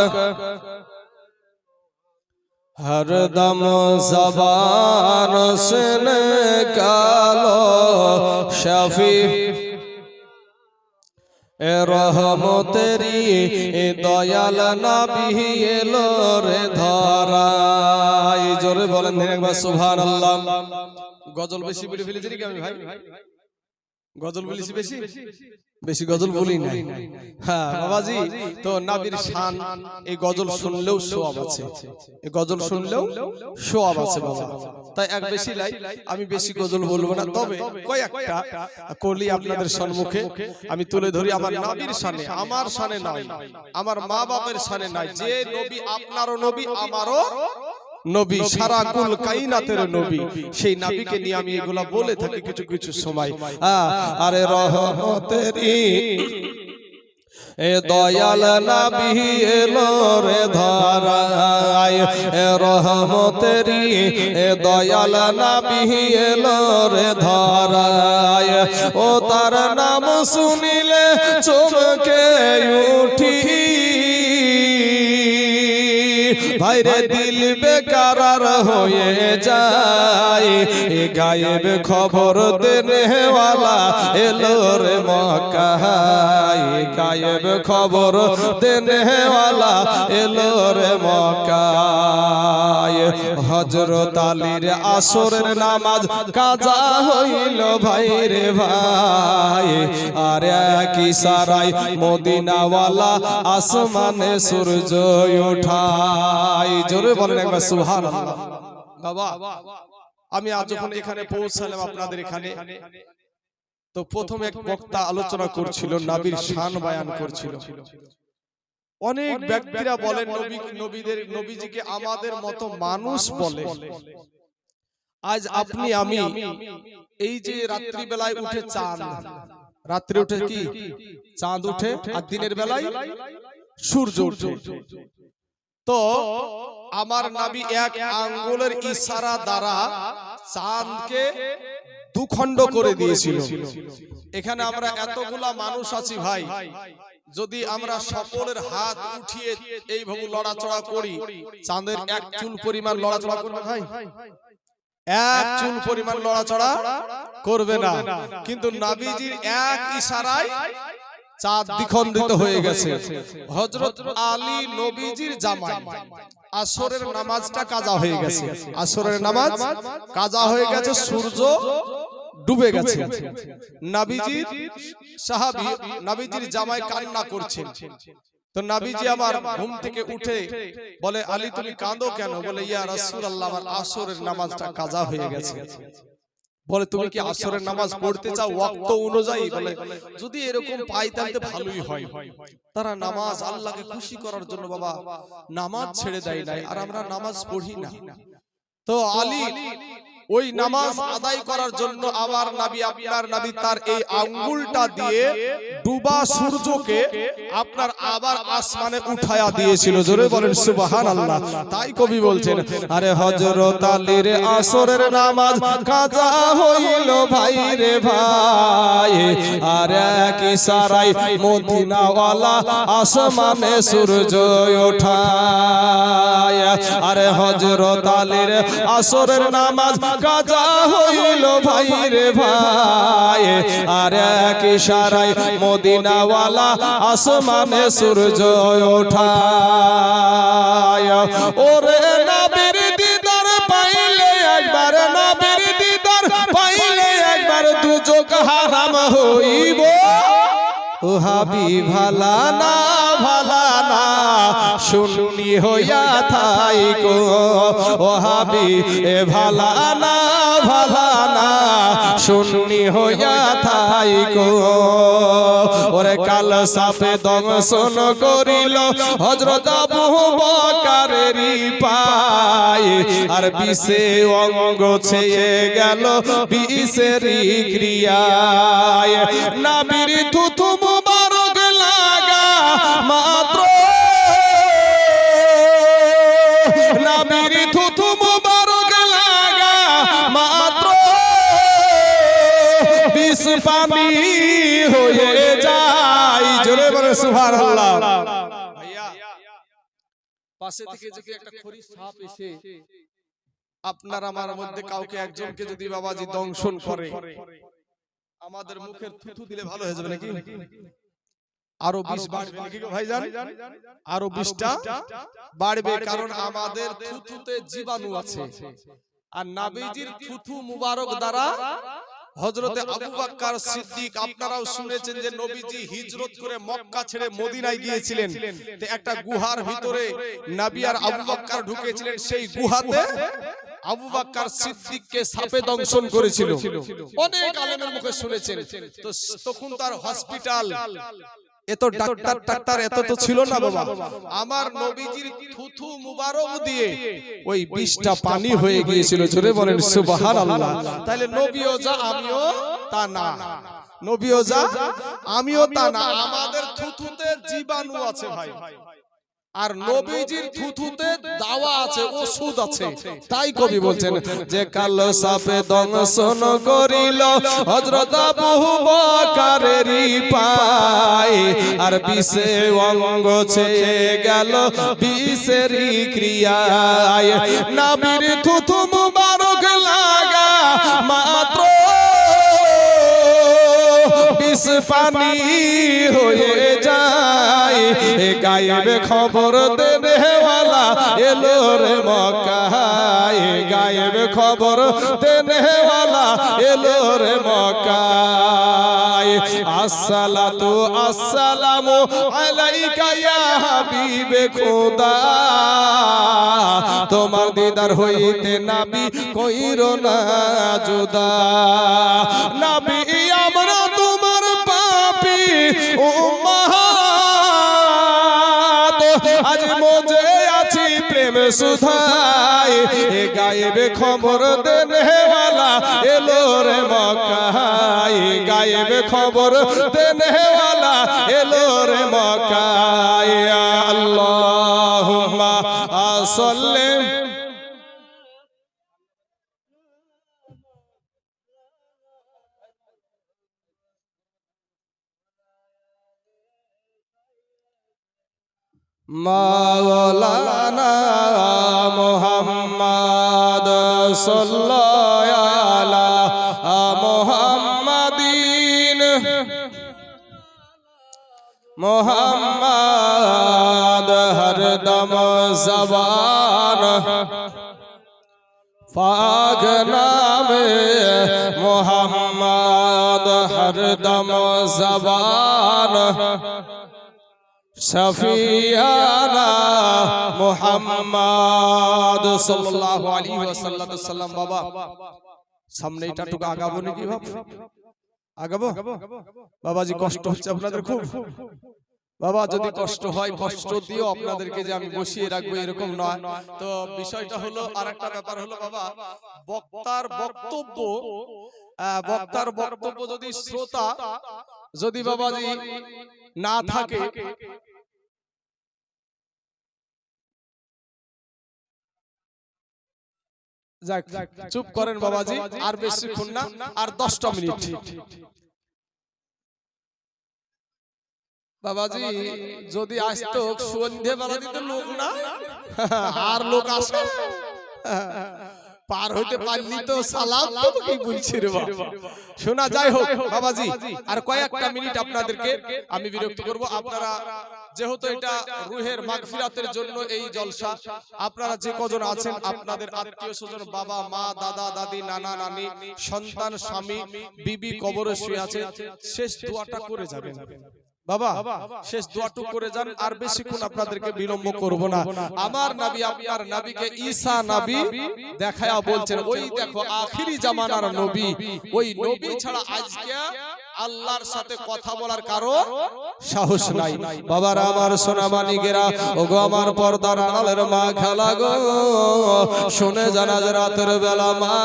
हरदम ज़बान से निकालो शफी रहमतेरी दयाल नबी एलो रे धराय। जोरे बोलेন একবার সুবহানাল্লাহ। গজল বেশি বলে ফেলেছি নাকি আমি ভাই? গজল বলেছি বেশি? বেশি গজল বলি না। হ্যাঁ বাবাজি, তো নবীর শান এই গজল শুনলেও সওয়াব আছে, এই গজল শুনলেও সওয়াব আছে বাবা। তাই এক বেশি লাই, আমি বেশি গজল বলবো না, তবে কয়েকটা কলি আপনাদের সম্মুখে আমি তুলে ধরি আমার নবীর শানে, আমার শানে নয়, আমার মা বাবার শানে নয়। যে নবী আপনারও নবী, আমারও নবী, সারা কুল কায়নাতের নবী, সেই নবীকে নিয়ে আমি এগুলা বলে থাকি কিছু কিছু সময়। আরে রহমতেরি এ দয়াল নবী এলো রে ধরায়, রহমতেরি এ দয়াল নবী এলো রে ধরায়। ও তার নাম শুনিলে চমকে উঠি, ভাইরে দিল বেকারার হয়ে যায়। গায়েব খবর দেনে ওয়ালা এলো রে মক্কায়, গায়েব খবর দেনে ওয়ালা এলো রে মক্কায়। হযরত আলীর আসরের নামাজ কাজা হইল ভাইরে ভাই, আর এক ইশারায় মদিনাওয়ালা আসমানে সূর্য ওঠায়। জোরে বলেন একবার সুবহানাল্লাহ। বাবা আমি আজ যখন এখানে পৌঁছালাম আপনাদের এখানে, তো প্রথম এক বক্তা আলোচনা করছিল, নবীর শান বয়ান করছিল। অনেক ব্যক্তিরা বলেন নবীদের নবীজিকে আমাদের মতো মানুষ বলে। আজ আপনি আমি এই যে রাত্রি বেলায় উঠে চাঁদ, রাত্রে উঠে কি চাঁদ উঠে, আর দিনের বেলায় সূর্য উঠে, তো আমার নবী এক আঙ্গুলের ইশারা দ্বারা চাঁদকে দুখণ্ড করে দিয়েছিল। এখানে আমরা এতগুলা মানুষ আছি ভাই, যদি আমরা সকলের হাত উঠিয়ে এইভাবে লড়াচড়া করি, চাঁদের এক চুল পরিমাণ লড়াচড়া করবে ভাই? এক চুল পরিমাণ লড়াচড়া করবে না। কিন্তু নবীজির এক ইশারায় চাঁদ দ্বিখণ্ডিত হয়ে গেছে। হযরত আলী নবীজির জামাই, আসরের নামাজটা কাজা হয়ে গেছে, আসরের নামাজ কাজা হয়ে গেছে, সূর্য ডুবে গেছে। নবীজির সাহাবী, নবীজির জামাই কান্না করছেন। তো নবীজি আমার ঘুম থেকে উঠে বলে, আলী তুমি কাঁদো কেন? বলে, ইয়া রাসূলুল্লাহ আমার আসরের নামাজটা কাজা হয়ে গেছে। বলে, তুমি কি আসরের নামাজ পড়তে চাও ওয়াক্ত অনুযায়ী? বলে, যদি এরকম পাই তাহলে ভালোই হয়। তারা নামাজ আল্লাহকে খুশি করার জন্য বাবা নামাজ ছেড়ে দেয় নাই, আর আমরা নামাজ পড়ি না। তো আলী ওই নামাজ আদায় করার জন্য আমার নবী, আপনার নবী তার এই আঙ্গুলটা দিয়ে ডুবা সূর্যকে আপনার আবার আসমানে উঠায়া দিয়েছিল। জোরে বলেন সুবহানাল্লাহ। তাই কবি বলছেন, আরে হযরত আলীর আসরের নামাজ কাজা হইল ভাই রে ভাই, আর এক ইশারায় মদিনাওয়ালা আসমানে সূর্য ওঠায়। আরে হযরত আলীর আসরের নামাজ কাজা হইল ভাই রে ভাই, আর এক ইশারায় মদিনাওয়ালা আসমানে সূর্য ওঠায়। ওরে নবীর দিদার পাইলে একবার, নবীর দিদার পাইলে একবার, দু চোখ হারাম হইব। ও হাবি ভালা না ভালা না শুনি হইয়া থাইকো, ও হাবি এ ভালা না ভালা না শুনি হইয়া থাইকো। ওরে কাল সাপে দংশন করিল হযরত আবু বকরের পায়, আর বিষে অঙ্গ ছেয়ে গেল বিষের ক্রিয়ায়। নবীর থুথু মুবারক লাগা মাত্র, নবীর থুথু মুবারক লাগা মাত্র পানি হয়ে যায়। জোরে বলে সুবহানাল্লাহ। ভাইয়া পাশে থেকে যদি একটা খড়ি সাপ এসে আপনার আমার মধ্যে কাউকে একজনকে যদি বাবাজি দংশন করে, আমাদের মুখের থুথু দিলে ভালো হয়ে যাবে নাকি? আরো 20 বাড়বে নাকি গো ভাইজান? আরো 20টা বাড়বে, কারণ আমাদের থুথুতে জীবাণু আছে। আর নবীজির থুথু মুবারক দ্বারা হযরতে আবু বকর সিদ্দিক, আপনারাও শুনেছেন যে নবীজি হিজরত করে মক্কা ছেড়ে মদিনায় গিয়েছিলেন, তো একটা গুহার ভিতরে নবী আর আবু বকর ঢুকেছিলেন। সেই গুহাতে আবু বকর সিদ্দিককে সাপে দংশন করেছিল। অনেক আলেমের মুখে শুনেছেন। তো তখন তার হসপিটাল, এত ডাক্তার এত তো ছিল না বাবা। আমার নবীজির থুথু মুবারক দিয়ে ওই 20টা পানি হয়ে গিয়েছিল। জোরে বলেন সুবহানাল্লাহ। তাহলে নবীও যা আমিও তা না, নবীও যা আমিও তা না। আমাদের থুথুতে জীবাণু আছে ভাই, আর নবীজির থুথুতে দাওয়া আছে, ওষুধ আছে। তাই কবি বলছেন যে কাল সাপে দংশন করিল হযরত আবু বকরেরই পায়, আর বিষে অঙ্গ ছেয়ে গেল বিষেরই ক্রিয়ায়। নবীর থুথু মুবারক লাগা মাত্র বিষ পানি হয়ে যায়। গায়েবে খবর দেনে ওয়ালা এলো রে মক্কায়, গায়েবে খবর দেনে ওয়ালা এলো রে মক্কায়। আসসালাতু আসসালামু আলাইকা ইয়া হাবিবে খোদা, তোমার দিদার হইতে নবী কইরো না জুদা। নবী আমরা তোমার পাপী উম্মাত, আজ মজে আছি প্রেম সুধায়। এ গায়েবে খবর দেনে ওয়ালা এলো রে মক্কায়, গায়েবে খবর দেনে ওয়ালা এলো রে মক্কায়। আল্লাহুম্মা সাল্লি মাওলানা মুহাম্মদ সাল্লাল্লাহু আলা মুহাম্মাদিন মুহাম্মদ হরদম জবান পাক নামে মুহাম্মদ হরদম জবান শফিয়ানা মুহাম্মদ সাল্লাল্লাহু আলাইহি ওয়াসাল্লাম। বাবা সামনে এটা টুকু আগাবো নাকি বাবা? আগাবো বাবাজি? কষ্ট হচ্ছে আপনাদের খুব? বাবা যদি কষ্ট হয় কষ্ট দিও, আপনাদেরকে যে আমি বসিয়ে রাখবো এরকম নয়। তো বিষয়টা হলো আরেকটা ব্যাপার হলো বাবা, বক্তার বক্তব্য যদি শ্রোতা যদি বাবাজি না থাকে, চুপ করেন বাবাজি, আর বেশিক্ষণ না, আর 10টা মিনিট। বাবাজি যদি আসতো সন্ধ্যে বেলা দিতে লোক না, আর লোক আসে পার হইতে পারলি তো সালাম তো কি বলছি রে বাবা। শোনা যাই হোক বাবাজি, আর কয়েকটা মিনিট আপনাদেরকে আমি বিরক্ত করব। আপনারা যেহেতু এটা রুহের মাগফিরাতের জন্য এই জলসা, আপনারা যে কজন আছেন আপনাদের আত্মীয় স্বজন, বাবা মা দাদা দাদি নানা নানি সন্তান স্বামী বিবি কবরে শুয়ে আছে, শেষ দোয়াটা করে যাবেন বাবা, শেষ দোয়াটুক করে যান। আর বেশিক্ষণ আপনাদেরকে বিলম্ব করব না। আমার নবী আপনার নবীকে ঈসা নবী দেখায়া বলছেন, ওই দেখো আখিরি জামানার নবী, ওই নবী ছাড়া আজকে আল্লাহর সাথে কথা বলার কারো সাহস নাই। বাবারা আমার সোনা মানিকেরা, ওগো আমার পর্দার আড়ালের মা খালা গো, শুনে জানা যে রাতের বেলা মা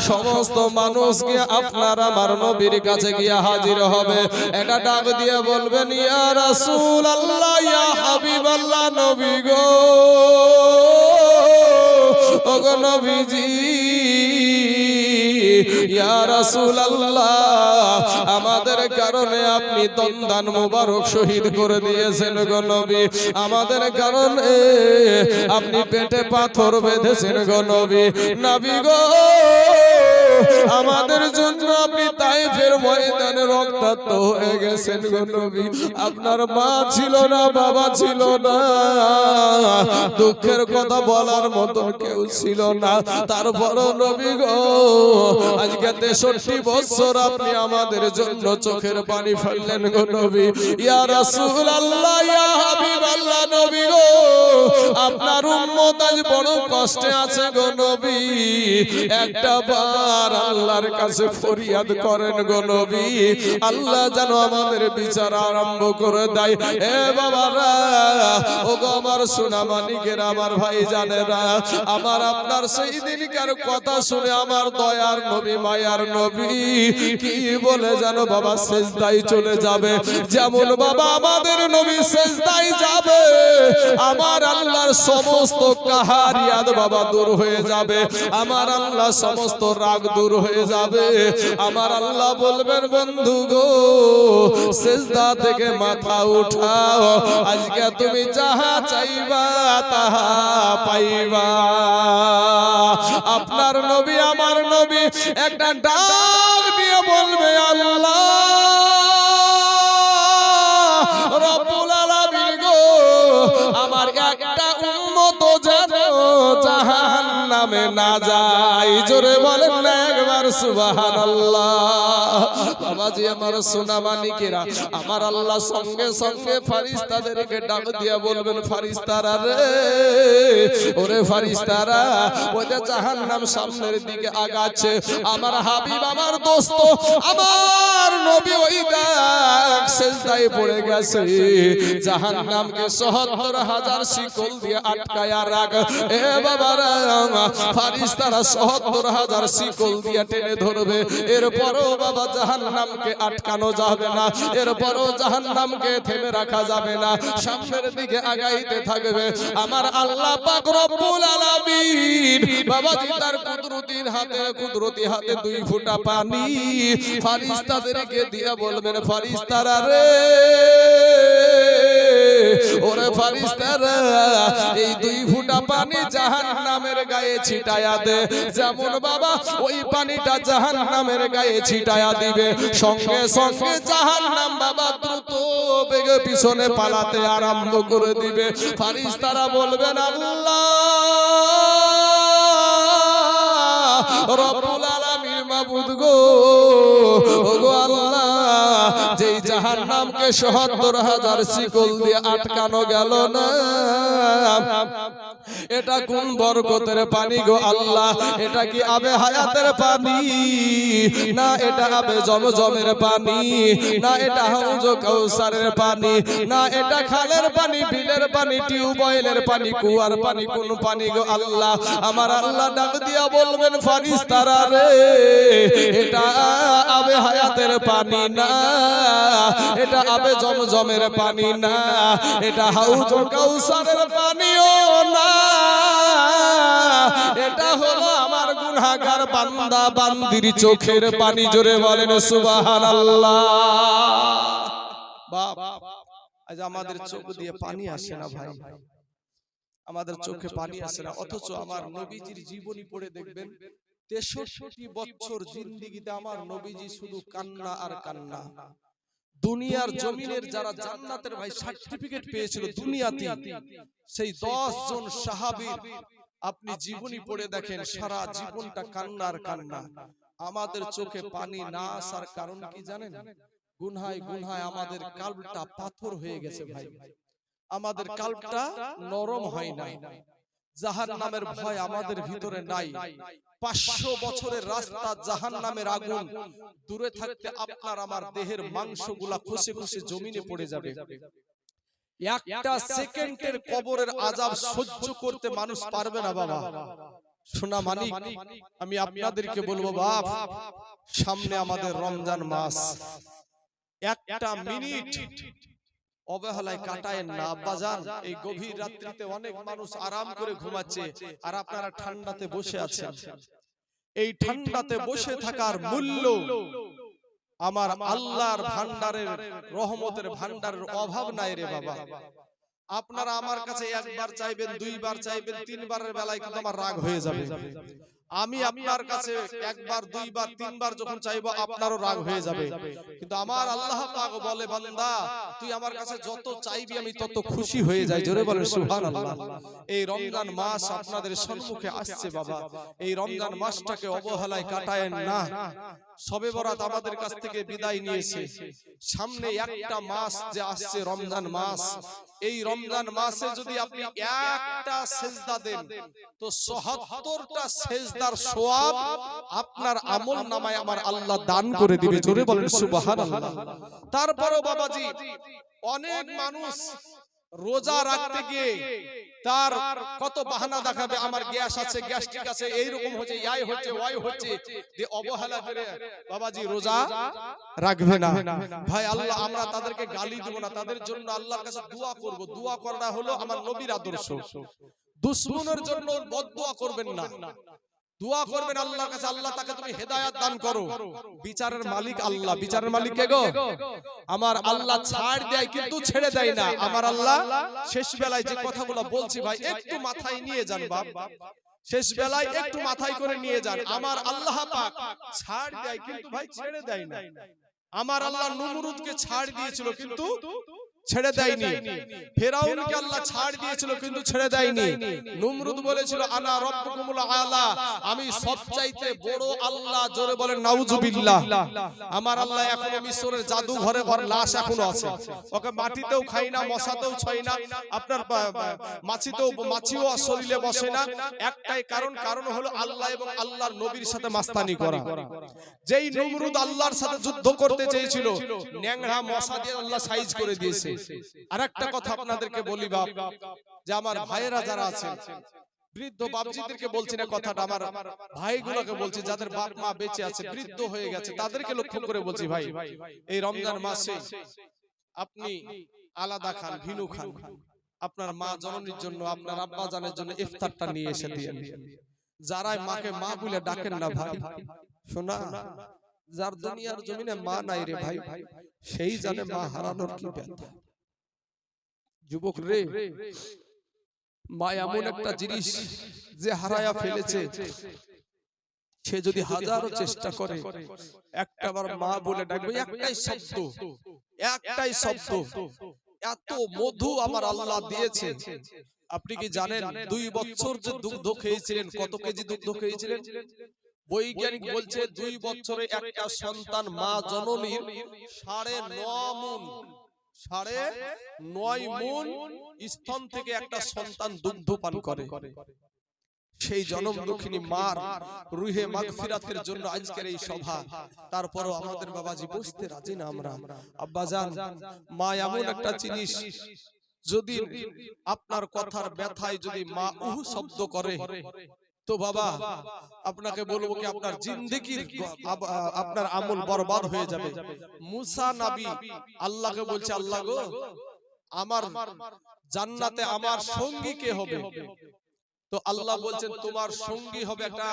সমস্ত মানুষকে আপনার আমার নবীর কাছে গিয়ে হাজির হবে। এটা ডাক দিয়ে বলবেন ইয়া রাসূলুল্লাহ, ইয়া হাবিবাল্লাহ, নবী গো, ওগো নবীজি ইয়া রাসূলুল্লাহ আমাদের কারণে আপনি দন্দান মোবারক শহীদ করে দিয়েছেন গো নবী, আমাদের কারণে আপনি পেটে পাথর বেঁধেছেন গো নবী, নবী গো আমাদের জন্য আপনি তাইফের ময়দানে রক্তাক্ত হয়ে গেছেন গো নবী, আপনার মা ছিল না, বাবা ছিল না, দুঃখের কথা বলার মতো কেউ ছিল না, তারপর নবী গো আজকে 63 বছর আপনি আমাদের জন্য চোখের পানি ফেললেন গো নবী, ইয়া রাসূলুল্লাহ ইয়া হাবিবাল্লাহ নবী গো আপনার উম্মত আজ বড় কষ্টে আছে গো নবী, একটা বার আল্লাহর কাছে ফরিয়াদ করেন গো নবী, আল্লাহ যেন আমাদের বিচার আরম্ভ করে দেয়। এ বাবারা ও গো আমার সোনা মানিকেরা, আমার ভাই জানেরা, আমার আপনার সেই দিনকার কথা শুনে আমার দয়ার নবী মায়ার নবী কি বলে জানো বাবা, সেজদায় চলে যাবে, যেমন বাবা আমাদের নবী সেজদায় যাবে আমার আল্লাহর সমস্ত কাহারিয়াত বাবা দূর হয়ে যাবে, আমার আল্লাহ সমস্ত রাগ দূর হয়ে যাবে, আমার আল্লাহ বলবেন বন্ধু গো সেজদা থেকে মাথা উঠাও, আজকে তুমি যাহা চাইবা তাহা পাইবা। আপনার নবী আমার নবী একটা ডাক দিয়ে বলবে আল্লাহ রব্বুল আলামিন গো আমার একটা উম্মত যেন জাহান্নামে না যায়, জোরে বলেন না একবার সুবহানাল্লাহ। বাবাজি আমার সোনা মানিকেরা, আমার আল্লাহ সঙ্গে সঙ্গে ফেরেশতাদেরকে ডাক দিয়া বলবেন ফেরেশতারা রে, ওরে ফেরেশতারা ওদের জাহান্নাম সামনের দিকে আগাচ্ছে, আমার হাবিব আমার দোস্ত আমার নবী ওই দেখ সেজদায় পড়ে গেছে, জাহান্নামকে ৭০,০০০ শিকল দিয়ে আটকায়া রাখ। এ বাবারা ফেরেশতারা ৭০,০০০ শিকল দিয়ে টেনে ধরবে, এরপরও বাবা জাহান্নামকে আটকানো যাবে না, এরপরও জাহান্নামকে থেমে রাখা যাবে না, সামনের দিকে আগাইতে থাকবে। আমার আল্লাহ পাক রব্বুল আলামিন বাবাজি তার কুদরতি হাতে 2 ফোঁটা পানি ফেরেশতাদেরকে দিয়ে বলবেন ফেরেশতারা রে, ওরে ফেরেশতারা এই 2 ফোঁটা পানি জাহান্নামের গায়ে ছিটায়া দে, যেমন বাবা ওই পানিটা জাহান্নামের গায়ে ছিটায়া দিবে, সঙ্গে সঙ্গে জাহান্নাম বাবা দ্রুত বেগে পিছনে পালাতে আরম্ভ করে দিবে। ফেরেশতারা বলবেন আল্লাহ রব্বুল আলামিন মাবুদ গো, ও গো আল্লাহ যেই জাহান্নামকে ৭০,০০০ শিকল দিয়ে আটকানো গেল না, এটা কোন বরকতের পানি গো আল্লাহ, এটা কি আবে হায়াতের পানি, না এটা আবে জমজমের পানি, না এটা হাউজে কাউসারের পানি, না এটা খালের পানি, বিলের পানি, টিউবওয়েলের পানি, কুয়ার পানি, কোন পানি গো আল্লাহ? আমার আল্লাহ ডাক দিয়া বলবেন ফেরেশতারা রে, এটা আবে হায়াতের পানি না, এটা আবে জমজমের পানি না, এটা হাউজে কাউসারের পানিও না, এটা হলো আমার গুনাহগার বান্দা বান্দির চোখের পানি, জোরে বলেন সুবহানাল্লাহ। বাপ আজ আমাদের চোখ দিয়ে পানি আসে না ভাই, আমাদের চোখে পানি আসে না, অথচ আমার নবীজির জীবনী পড়ে দেখবেন 63 বছর জিন্দেগিতে আমার নবীজি শুধু কান্না আর কান্না। দুনিয়ার জমিনের যারা জান্নাতের ভাই সার্টিফিকেট পেয়েছিল দুনিয়াতে, সেই 10 জন সাহাবীর আপনি জীবনী পড়ে দেখেন, সারা জীবনটা কান্নার কান্না। আমাদের চোখে পানি না আসার কারণ কি জানেন? গুনহায় গুনহায় আমাদের কালবটা পাথর হয়ে গেছে ভাই, আমাদের কালবটা নরম হয় না, জাহান্নামের ভয় আমাদের ভিতরে নাই। 500 বছরের রাস্তা জাহান্নামের আগুন, দূরে থাকতে আপনার আমার দেহের মাংসগুলা খসে খসে জমিনে পড়ে যাবে। একটা সেকেন্ডের কবরের আযাব সহ্য করতে মানুষ পারবে না বাবা। সোনা মানিক, আমি আপনাদেরকে বলবো বাপ, সামনে আমাদের রমজান মাস, একটা মিনিট অবহেলায় কাটায় না বাজান। এই গভীর রাত্রিতে অনেক মানুষ আরাম করে ঘুমাচ্ছে আর আপনারা ঠান্ডাতে বসে আছেন। এই ঠান্ডাতে বসে থাকার মূল্য আমার আল্লাহর ভান্ডারের রহমতের ভান্ডারের অভাব নাই রে বাবা। আপনারা আমার কাছে একবার চাইবেন, দুইবার চাইবেন, তিনবারের বেলায় কিন্তু আমার রাগ হয়ে যাবে। আমি আপনার কাছে একবার, দুইবার, তিনবার যখন চাইবো আপনারও রাগ হয়ে যাবে। কিন্তু আমার আল্লাহ পাক বলে, বান্দা তুই আমার কাছে যত চাইবি আমি তত খুশি হয়ে যাই। জোরে বলেন সুবহানাল্লাহ। এই রমজান মাস আপনাদের সম্মুখে আসছে বাবা, এই রমজান মাসটাকে অবহেলায় কাটায়েন না। শবে বরাত আমাদের কাছ থেকে বিদায় নিয়েছে, সামনে একটা মাস যে আসছে রমজান মাস, এই রমজান মাসে যদি আপনি একটা সেজদা দেন তো ৭৭টা সেজদার সওয়াব আপনার আমল নামায় আমার আল্লাহ দান করে দিবে। জোরে বলেন সুবহানাল্লাহ। তারপরেও বাবাজি অনেক মানুষ রোজা রাখতে গিয়ে তার কত বাহানা দেখাবে, আমার গ্যাস আছে, গ্যাস্ট্রিক আছে, এইরকম হচ্ছে, এই হচ্ছে, ওই হচ্ছে, যে অবহেলা করে বাবাজি রোজা রাখবে না। ভাই আল্লাহ, আমরা তাদেরকে গালি দেব না, তাদের জন্য আল্লাহর কাছে দোয়া করব। দোয়া করা হলো আমার নবীর আদর্শ। দুশমনের জন্য বদদোয়া করবেন না, দোয়া করবেন আল্লাহর কাছে, আল্লাহ তাকে তুমি হেদায়েত দান করো। বিচারের মালিক আল্লাহ। বিচারের মালিক কে গো? আমার আল্লাহ ছাড় দেয় কিন্তু ছেড়ে দেয় না। আমার আল্লাহ শেষ বেলায় যে কথাগুলো বলছি ভাই একটু মাথায় নিয়ে যান বাপ, শেষ বেলায় একটু মাথায় করে নিয়ে যান। আমার আল্লাহ পাক ছাড় দেয় কিন্তু ভাই ছেড়ে দেয় না। আমার আল্লাহ নমরুদকে ছাড় দিয়েছিল কিন্তু ছেড়ে দেয়নি। ফেরাউনকে আল্লাহ ছাড় দিয়েছিল কিন্তু ছেড়ে দেয়নি। নমরুদ বলেছিল আনা রাব্বুকুমুল আলা, আমি সবচাইতে বড় আল্লাহ। জোরে বলেন নাউজুবিল্লাহ। আমার আল্লাহ এখনো মিশরের জাদুঘরে ওর লাশ এখনো আছে, ওকে মাটিতেও খাই না, মশাতেও ছয় না, আপনার মাছিও শরীরে বসে না। একটাই কারণ হলো আল্লাহ এবং আল্লাহর নবীর সাথে মাস্তানি করা। যেই নমরুদ আল্লাহর সাথে যুদ্ধ করতে চেয়েছিল, ন্যাংরা মশা দিয়ে আল্লাহ সাইজ করে দিয়েছে। আরেকটা কথা আপনাদেরকে বলি বাপ, যে আমার ভাইয়েরা যারা আছেন, বৃদ্ধ বাপজিদেরকে বলছি না কথাটা, আমার ভাইগুলোকে বলছি যাদের বাপ মা বেঁচে আছে, বৃদ্ধ হয়ে গেছে, তাদেরকে লক্ষ্য করে বলছি ভাই, এই রমজান মাসে আপনি আলাদা খান, ভিনু খান। আপনার মা জননীর জন্য, আপনার আব্বা জানের জন্য ইফতারটা নিয়ে এসে দিয়েন। যারা মাকে মা বলে ডাকেন না ভাই, শোনা, যার দুনিয়ার জমিনে মা নাই রে ভাই, সেই জানে মা হারানোর কি ব্যথা। যুবক রে, মা এমন একটা জিনিস যে হারায়া ফেলেছে, সে যদি হাজারো চেষ্টা করে একটাবার মা বলে ডাকবে, একটাই শব্দ, এত মধু আমার আল্লাহ দিয়েছে। আপনি কি জানেন 2 বছর যে দুগ্ধ খেয়েছিলেন, কত কেজি দুগ্ধ খেয়েছিলেন? বৈজ্ঞানিক বলছে 2 বছরে একটা সন্তান মা জননীর 9.5 মুন স্তন থেকে একটা সন্তান দুগ্ধ পান করে। সেই জনম দুঃখিনী মার রুহে মাগফিরাতের জন্য আজকের এই সভা। তারপরও আমাদের বাবাজি বসতে রাজি না। আমরা আব্বাজান, মা এমন একটা জিনিস, যদি আপনার কথার ব্যথায় যদি মা উহু শব্দ করে তো বাবা আপনাকে বলবো কি আপনার জিন্দেগির আপনার আমল বরবাদ হয়ে যাবে। মুসা নবী আল্লাহকে বলছে, আল্লাহ গো, আমার জান্নাতে আমার সঙ্গী কে হবে? তো আল্লাহ বলছেন তোমার সঙ্গী হবে একটা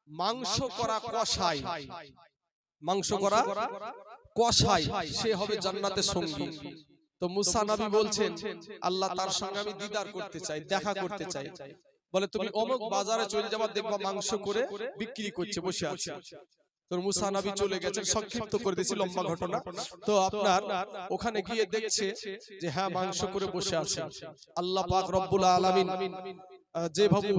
মাংস করা কসাই। মাংস করা কসাই, সে হবে জান্নাতের সঙ্গী। তো মুসা নবী বলছেন, আল্লাহ তার সঙ্গে আমি দিদার করতে চাই, দেখা করতে চাই। বলে তুমি অমুক বাজারে চলে যাবা, দেখবা মাংস করে বিক্রি করছে, বসে আছে। তো মুসা নবী চলে গেছেন, সংক্ষিপ্ত করে দিয়েছি, লম্বা ঘটনা। তো আপনার ওখানে গিয়ে দেখছে যে হ্যাঁ মাংস করে বসে আছে। আল্লাহ পাক রব্বুল আলামিন যে ভাবু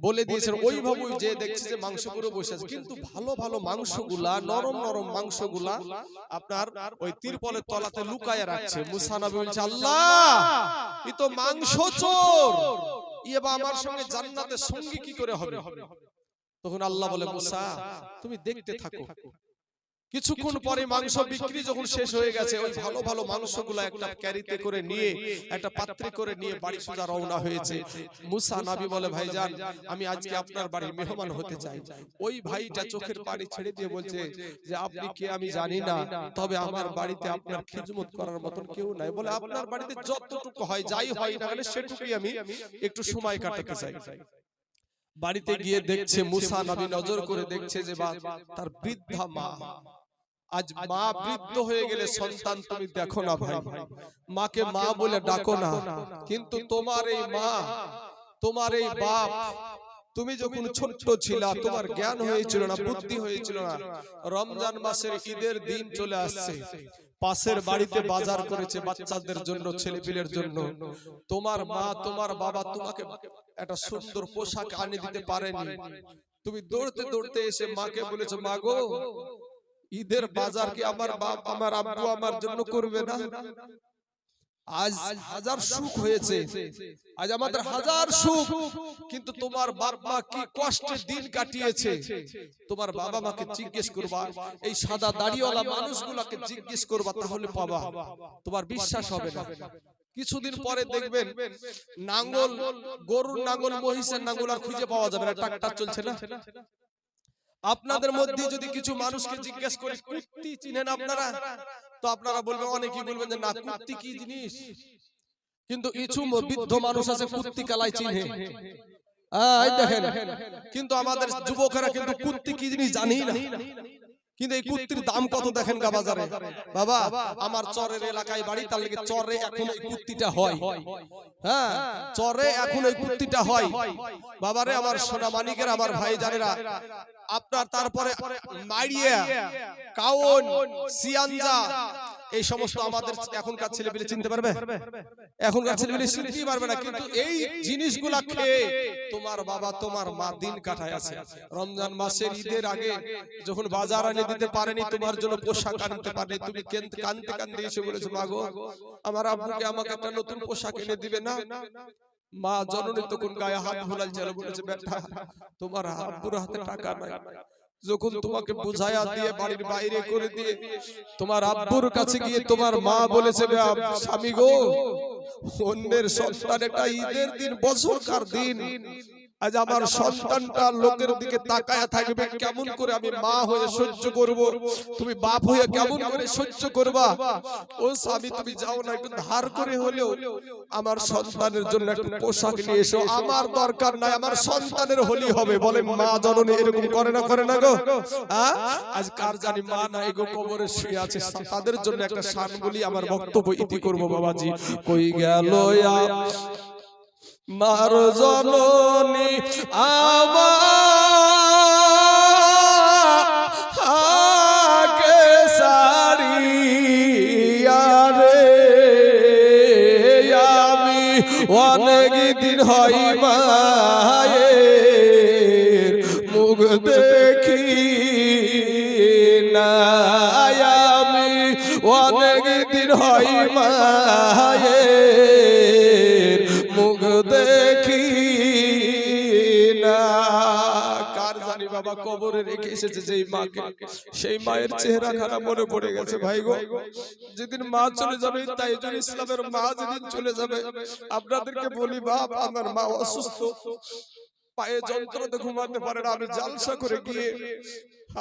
বলে দিয়েছেন ওই ভাবুই যে দেখছে যে মাংস করে বসে আছে, কিন্তু ভালো ভালো মাংসগুলা, নরম নরম মাংসগুলা আপনার ওই তিরপলের তলাতে লুকায়া রাখছে। মুসা নবী বলছে, আল্লাহ এ তো মাংস চোর, এবার আমার সঙ্গে জান্নাতের সঙ্গী কি করে হবে? তখন আল্লাহ বলে, মুসা তুমি দেখতে থাকো। কিছুক্ষণ পরে মাংস বিক্রি যখন শেষ হয়ে গেছে, ওই ভালো ভালো মাংসগুলো একটা ক্যারিতে করে নিয়ে, একটা পাত্রে করে নিয়ে বাড়ি সোজা রওনা হয়েছে। মুসা নবী বলে, ভাইজান আমি আজকে আপনার বাড়ির মেহমান হতে চাই। ওই ভাইটা চোখের পানি ছেড়ে দিয়ে বলছে যে আপনি কে আমি জানি না, তবে আমার বাড়িতে আপনার খিদমত করার মতন কেউ নাই। বলে আপনার বাড়িতে যতটুকু হয়, যাই হয় না কেন সেটুকুই আমি একটু সময় কাটাতে চাই। বাড়িতে গিয়ে দেখছে মুসা নবী নজর করে দেখছে যে তার বৃদ্ধা মা। আজ মা বৃদ্ধ হয়ে গেলে সন্তান তুমি দেখো না ভাই, মাকে মা বলে ডাকো না, কিন্তু তোমার এই মা, তোমার এই বাপ, তুমি যখন ছোট্ট ছিলা, তোমার জ্ঞান হয়েছিল না, বুদ্ধি হয়েছিল না, রমজান মাসের ঈদের দিন চলে আসছে, পাশের বাড়িতে বাজার করেছে বাচ্চাদের জন্য, ছেলেপিলের জন্য, তোমার মা তোমার বাবা তোমাকে একটা সুন্দর পোশাক আনি দিতে পারেনি, তুমি দৌড়তে দৌড়তে এসে মাকে বলেছো, মা গো ঈদের বাজার কি আমার বাপ আমার আব্বু আমার জন্য করবে না? আজ হাজার সুখ হয়েছে, আজ আমাদের হাজার সুখ, কিন্তু তোমার বাপ মা কি কষ্টের দিন কাটিয়েছে, তোমার বাবা মাকে জিজ্ঞেস করবা, এই সাদা দাড়িওয়ালা মানুষগুলোকে জিজ্ঞেস করবা, তাহলে পাবা, তোমার বিশ্বাস হবে না। কিছুদিন পরে দেখবেন নাঙ্গল, গরুর নাঙ্গল, মহিষের নাঙ্গল আর খুঁজে পাওয়া যাবে না, ট্রাক্টর চলছে না। আপনাদের মধ্যে যদি কিছু মানুষকে জিজ্ঞেস করি কুত্তি চিনেন আপনারা, তো আপনারা বলবেন, অনেকেই বলবেন যে না কুত্তি কি জিনিস, কিন্তু কিছু বৃদ্ধ মানুষ আছে কুত্তি কালাই চিনে, এই দেখেন, কিন্তু আমাদের যুবকেরা কিন্তু কুত্তি কি জিনিস জানি না। কিন্তু এই কুত্তির দাম কত দেখেন গা বাজারে। বাবা আমার চরের এলাকায় বাড়ি, তার লাগে চরে এখন এই কুত্তিটা হয়, হ্যাঁ চরে এখন এই কুত্তিটা হয়। বাবারে আমার সোনা মানিকের, আমার ভাই জানেরা, আপনার তারপরে মাইরিয়া, কাউন, সিয়ানজা, এই সমস্ত আমাদের এখনকার ছেলেপিলে চিনতে পারবে? এখনকার ছেলেপিলে চিনতে পারবে না, কিন্তু এই জিনিসগুলা খেয়ে তোমার বাবা তোমার মা দিন কাটায় আছে। রমজান মাসের ঈদের আগে যখন বাজার এনে দিতে পারেনি, তোমার জন্য পোশাক আনতে পারেনি, তুমি কানতে কানতে এসে বলেছো, মা গো আমার আব্বুকে আমাকে একটা নতুন পোশাক এনে দিবে না? মা জননী তখন গায়ে হাত বুলাল চলে, বলেছে, বেটা তোমার আব্বুর হাতে টাকা নাই, যখন তোমাকে বুঝায়া দিয়ে বাড়ির বাইরে করে দিয়ে তোমার আব্বুর কাছে গিয়ে তোমার মা বলেছে, স্বামী গো অন্যের সন্তান একটা ঈদের দিন, বছরকার দিন, আজ আমার সন্তানটা লোকের দিকে তাকায়া থাকবে, কেমন করে আমি মা হয়ে সহ্য করব, তুমি বাপ হয়ে কেমন করে সহ্য করবা? ও স্বামী তুমি যাও না, একটু ধার করে হলেও আমার সন্তানের জন্য একটা পোশাক নিয়ে এসো, আমার দরকার নাই, আমার সন্তানের হলি হবে। বলেন মা জননী এরকম করে না, করে না গো? আজ কার জানি মা নাই গো, কবরে শুয়ে আছে, তাদের জন্য একটা শান বলি, আমার বক্তব্য ইতি করব। বাবাজি কই গেল মার জননী আমাকে সারিয়া রে, আমি অনেক দিন হয় মায়ের মুখ দেখি না, আমি অনেক দিন হয় মায়ের মুখ দেখি না। কার জানি বাবা কবরে রেখে এসেছে যেই মাকে, সেই মায়ের চেহারা খারাপ মনে পড়ে গেছে। ভাই গো যেদিন মা চলে যাবে, তাইজুল ইসলামের মা যেদিন চলে যাবে, আপনাদেরকে বলি বাপ আমার মা অসুস্থ, পায়ে যন্ত্রণাতে ঘুমাতে পারে না, আমি জালসা করে গিয়ে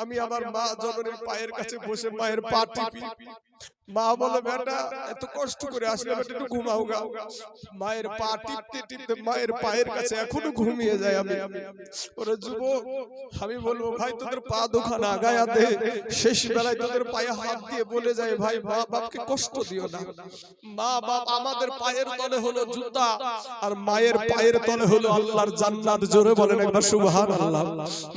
আমি আমার মা জননীর পায়ের কাছে বসে মায়ের পা টিপি, মা বলে, বেটা এত কষ্ট করে আসলে বেটা একটু ঘুমাও গা। মায়ের পা টিপতে টিপতে মায়ের পায়ের কাছে এখনো ঘুমিয়ে যায়। আমি ওরে যুবক, আমি বলবো ভাই তোদের পা দুখানা আগায়া দে, শেষ বেলায় তোদের পায়ে হাত দিয়ে বলে যায়, ভাই মা বাপকে কষ্ট দিও না। মা বাপ আমাদের পায়ের তলে হলো জুতা, আর মায়ের পায়ের তলে হলো আল্লাহর জান্নাত। জোরে বলেন একবার সুবহানাল্লাহ।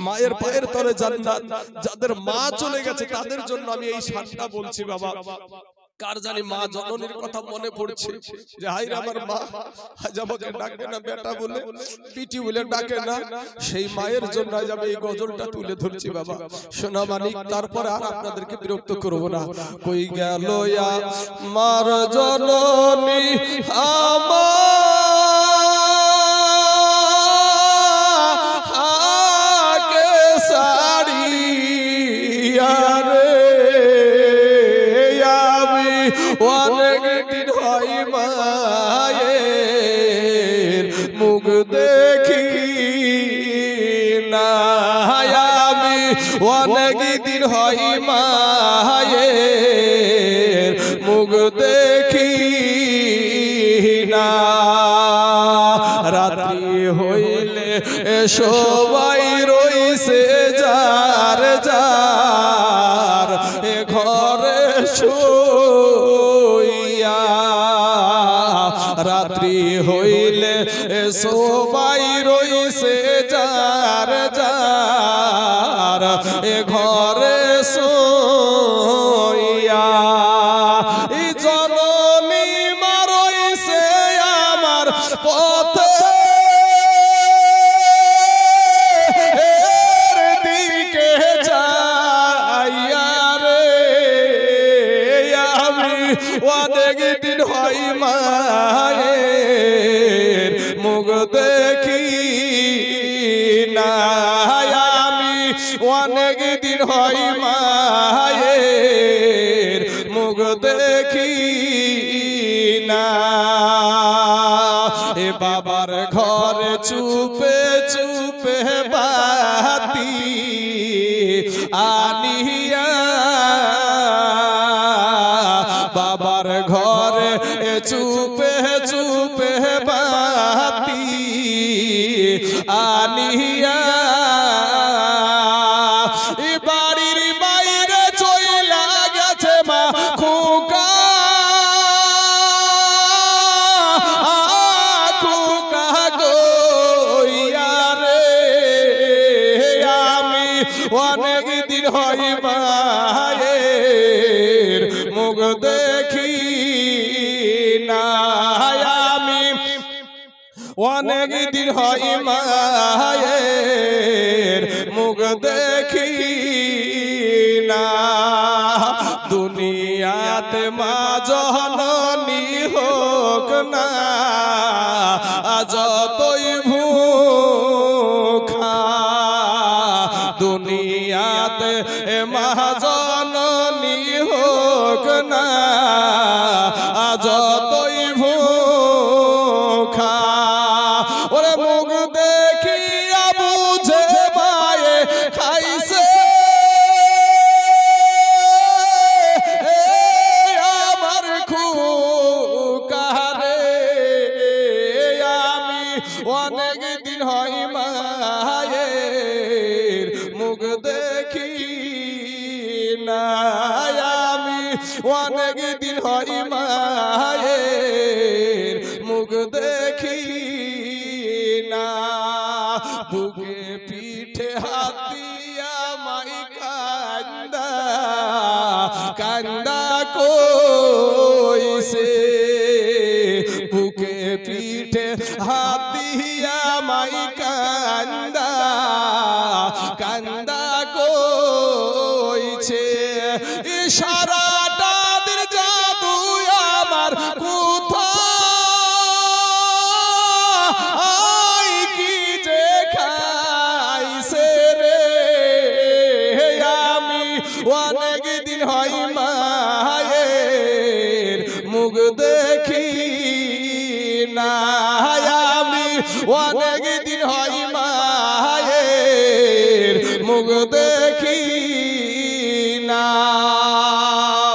মায়ের পায়ের তলে জান্নাত। যাদের মা চলে গেছে তাদের জন্য আমি এই শানটা বলছি। বাবা কার জানি মা জননীর কথা মনে পড়ছে, যে হাই আমার মা আজ আমাকে ডাকে না বেটা বলে, পিটি বলে ডাকে না, সেই মায়ের জন্য আজ আমি এই গজলটা তুলে ধরছি। বাবা সোনা মানিক, তারপরে আর আপনাদেরকে বিরক্ত করব না। কই গেল মার জননী আমাকে সারিয়া রে, অনেক দিন হয় মায়ের মুখ দেখি না, আমি অনেক দিন হয় মায়ের মুখ দেখি না। রাত্রি হইলে সবাই রইছে যার যার এ ঘরে শুইয়া রাত্রি হইলে সবাই রইছে যার যার এ ঘরে শুইয়া এই জননী মা রইছে আমার পথে দিকে যাইয়া রে আমি অনেক দিন হয় মায়ের মুখ দেখি না আমি অনেক দিন হয় মায়ের মুখ দেখি না এ বাবার ঘরে চুপে চুপে বাতি আনিয়া বাবার ঘরে চুপে চুপে বাতি আনিয়া বাড়ির বাইরে চইলা গেছে মা খোকা খোকা গইয়া রে আমি অনেক দিন হয় মায়ের মুখ দেখি না আমি অনেক দিন হয় মায়ের মুখ দেখি না দুনিয়াতে মা জননী হোক না যতই ভুখা দুনিয়াতে মা জননী হোক না যতই ভুখা ওরে মুখ দেখিয়া বুঝে মায়ে খাইছে আমার খুকারে আমি অনেক দিন হয় মায়ের মুখ দেখি না আমি অনেক দিন হয় মায়ের মুখ দেখি না বুকে পিঠে হাত দিয়া মাই কান্দা কান্দা কইছে বুকে পিঠে হাত দিয়া মাই কান্দা কান্দা কইছে ইশারাটা দিন জাদু আমার কোথায় কি যে খাইছে রে আমি অনেক দিন হয় মায়ের মুখ দেখি না আমি অনেক দিন হয় মায়ের মুখ দেখি না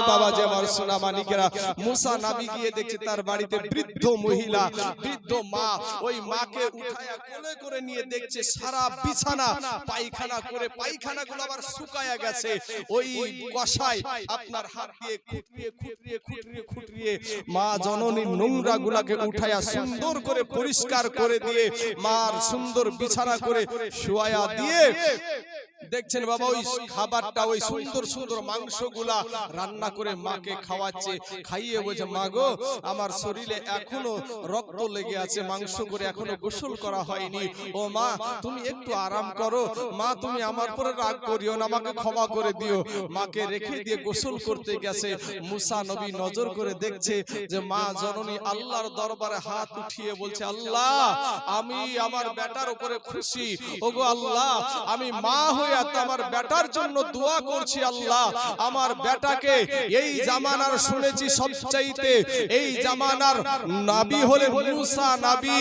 বাবা যে আমার সোনা মানিকেরা মুসা নবী গিয়ে দেখছে তার বাড়িতে বৃদ্ধ মহিলা বৃদ্ধ মা ওই মাকে উঠায়া কোলে করে নিয়ে দেখছে সারা বিছানা পায়খানা করে পায়খানাগুলো আবার শুকায়া গেছে ওই কষায় আপনার হাত দিয়ে খুঁটিয়ে খুঁটিয়ে খুঁটিয়ে খুঁটিয়ে মা জননী নোংরা গুলাকে উঠায়া সুন্দর করে পরিষ্কার করে দিয়ে মার সুন্দর বিছানা করে শোয়া দিয়ে দেখছেন বাবা ওই খাবারটা ওই সুন্দর সুন্দর মাংসগুলা রান্না করে মাকে খাওয়াচ্ছে খাইয়ে বলছে মা গো আমার শরীরে এখনো রক্ত লেগে আছে মাংস করে এখনো গোসল করা হয়নি ও মা তুমি একটু আরাম করো মা তুমি আমার পরে রাগ করিও না আমাকে ক্ষমা করে দিও মাকে রেখে দিয়ে গোসল করতে গেছে মুসা নবী নজর করে দেখছে যে মা জননী আল্লাহর দরবারে হাত উঠিয়ে বলছে আল্লাহ আমি আমার বেটার উপরে খুশি ওগো আল্লাহ আমি মা হয়ে হয়ে আমার বেটার জন্য দোয়া করছি আল্লাহ আমার বেটাকে এই জামানার শুনেছি সবচাইতে এই জামানার নবী হলেন মুসা নবী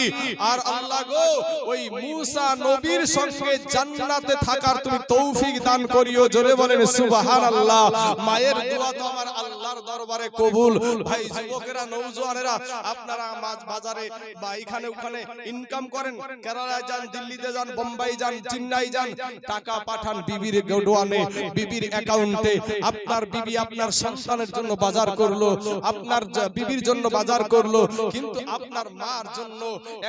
আর আল্লাহ গো ওই মুসা নবীর সঙ্গে জান্নাতে থাকার তুমি তৌফিক দান করিও জোরে বলেন সুবহানাল্লাহ মায়ের দোয়া তো আমার আল্লাহর দরবারে কবুল ভাই যুবকেরা নওজোয়ানেরা আপনারা বাজারে বা এখানে ওখানে ইনকাম করেন কেরালায় যান দিল্লিতে যান বোম্বাই যান চেন্নাই যান টাকা পাঠান বিবির গোডওয়ানে বিবির অ্যাকাউন্টে আপনার বিবি আপনার সন্তানের জন্য বাজার করলো আপনার বিবির জন্য বাজার করলো কিন্তু আপনার মার জন্য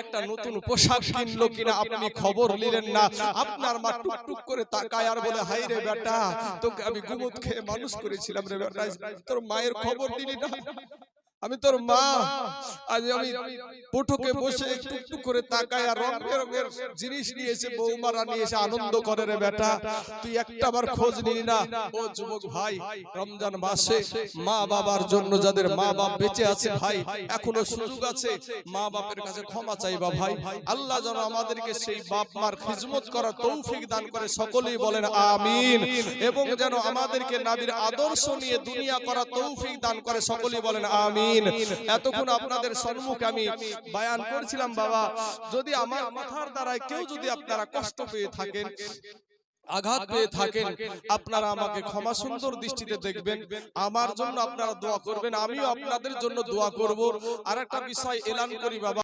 একটা নতুন পোশাক কিনলো কিনা আপনি খবর নিলেন না আপনার মা টুকটুক করে তাকায় আর বলে হাই রে বেটা তোকে আমি গুমত খেয়ে মানুষ করেছিলাম রে বেটা তোর মায়ের খবর দিলি না আমি তোর মা আজ আমি বৈঠকে বসে একটু করে তাকায় আর রং বেরঙের জিনিস নিয়ে এসে বৌমারা নিয়ে এসে আনন্দ করে রে বেটা তুই একটাবার খোঁজ নিলি না ও যুবক ভাই রমজান মাসে মা বাবার জন্য যাদের মা বাপ বেঁচে আছে ভাই এখনো সুযোগ আছে মা বাপের কাছে ক্ষমা চাইবা ভাই আল্লাহ যেন আমাদেরকে সেই বাপ মার খিদমত করার তৌফিক দান করে সকলেই বলেন আমিন এবং যেন আমাদেরকে নবীর আদর্শ নিয়ে দুনিয়া করার তৌফিক দান করে সকলেই বলেন আমিন এতক্ষণ আপনাদের সম্মুখে আমি বয়ান করছিলাম বাবা যদি আমার কথার দ্বারা কেউ যদি আপনারা কষ্ট পেয়ে থাকেন আঘাত পেয়ে থাকেন আপনারা আমাকে ক্ষমা সুন্দর দৃষ্টিতে দেখবেন আমার জন্য আপনারা দোয়া করবেন আমিও আপনাদের জন্য দোয়া করব আর একটা বিষয় এলান করি বাবা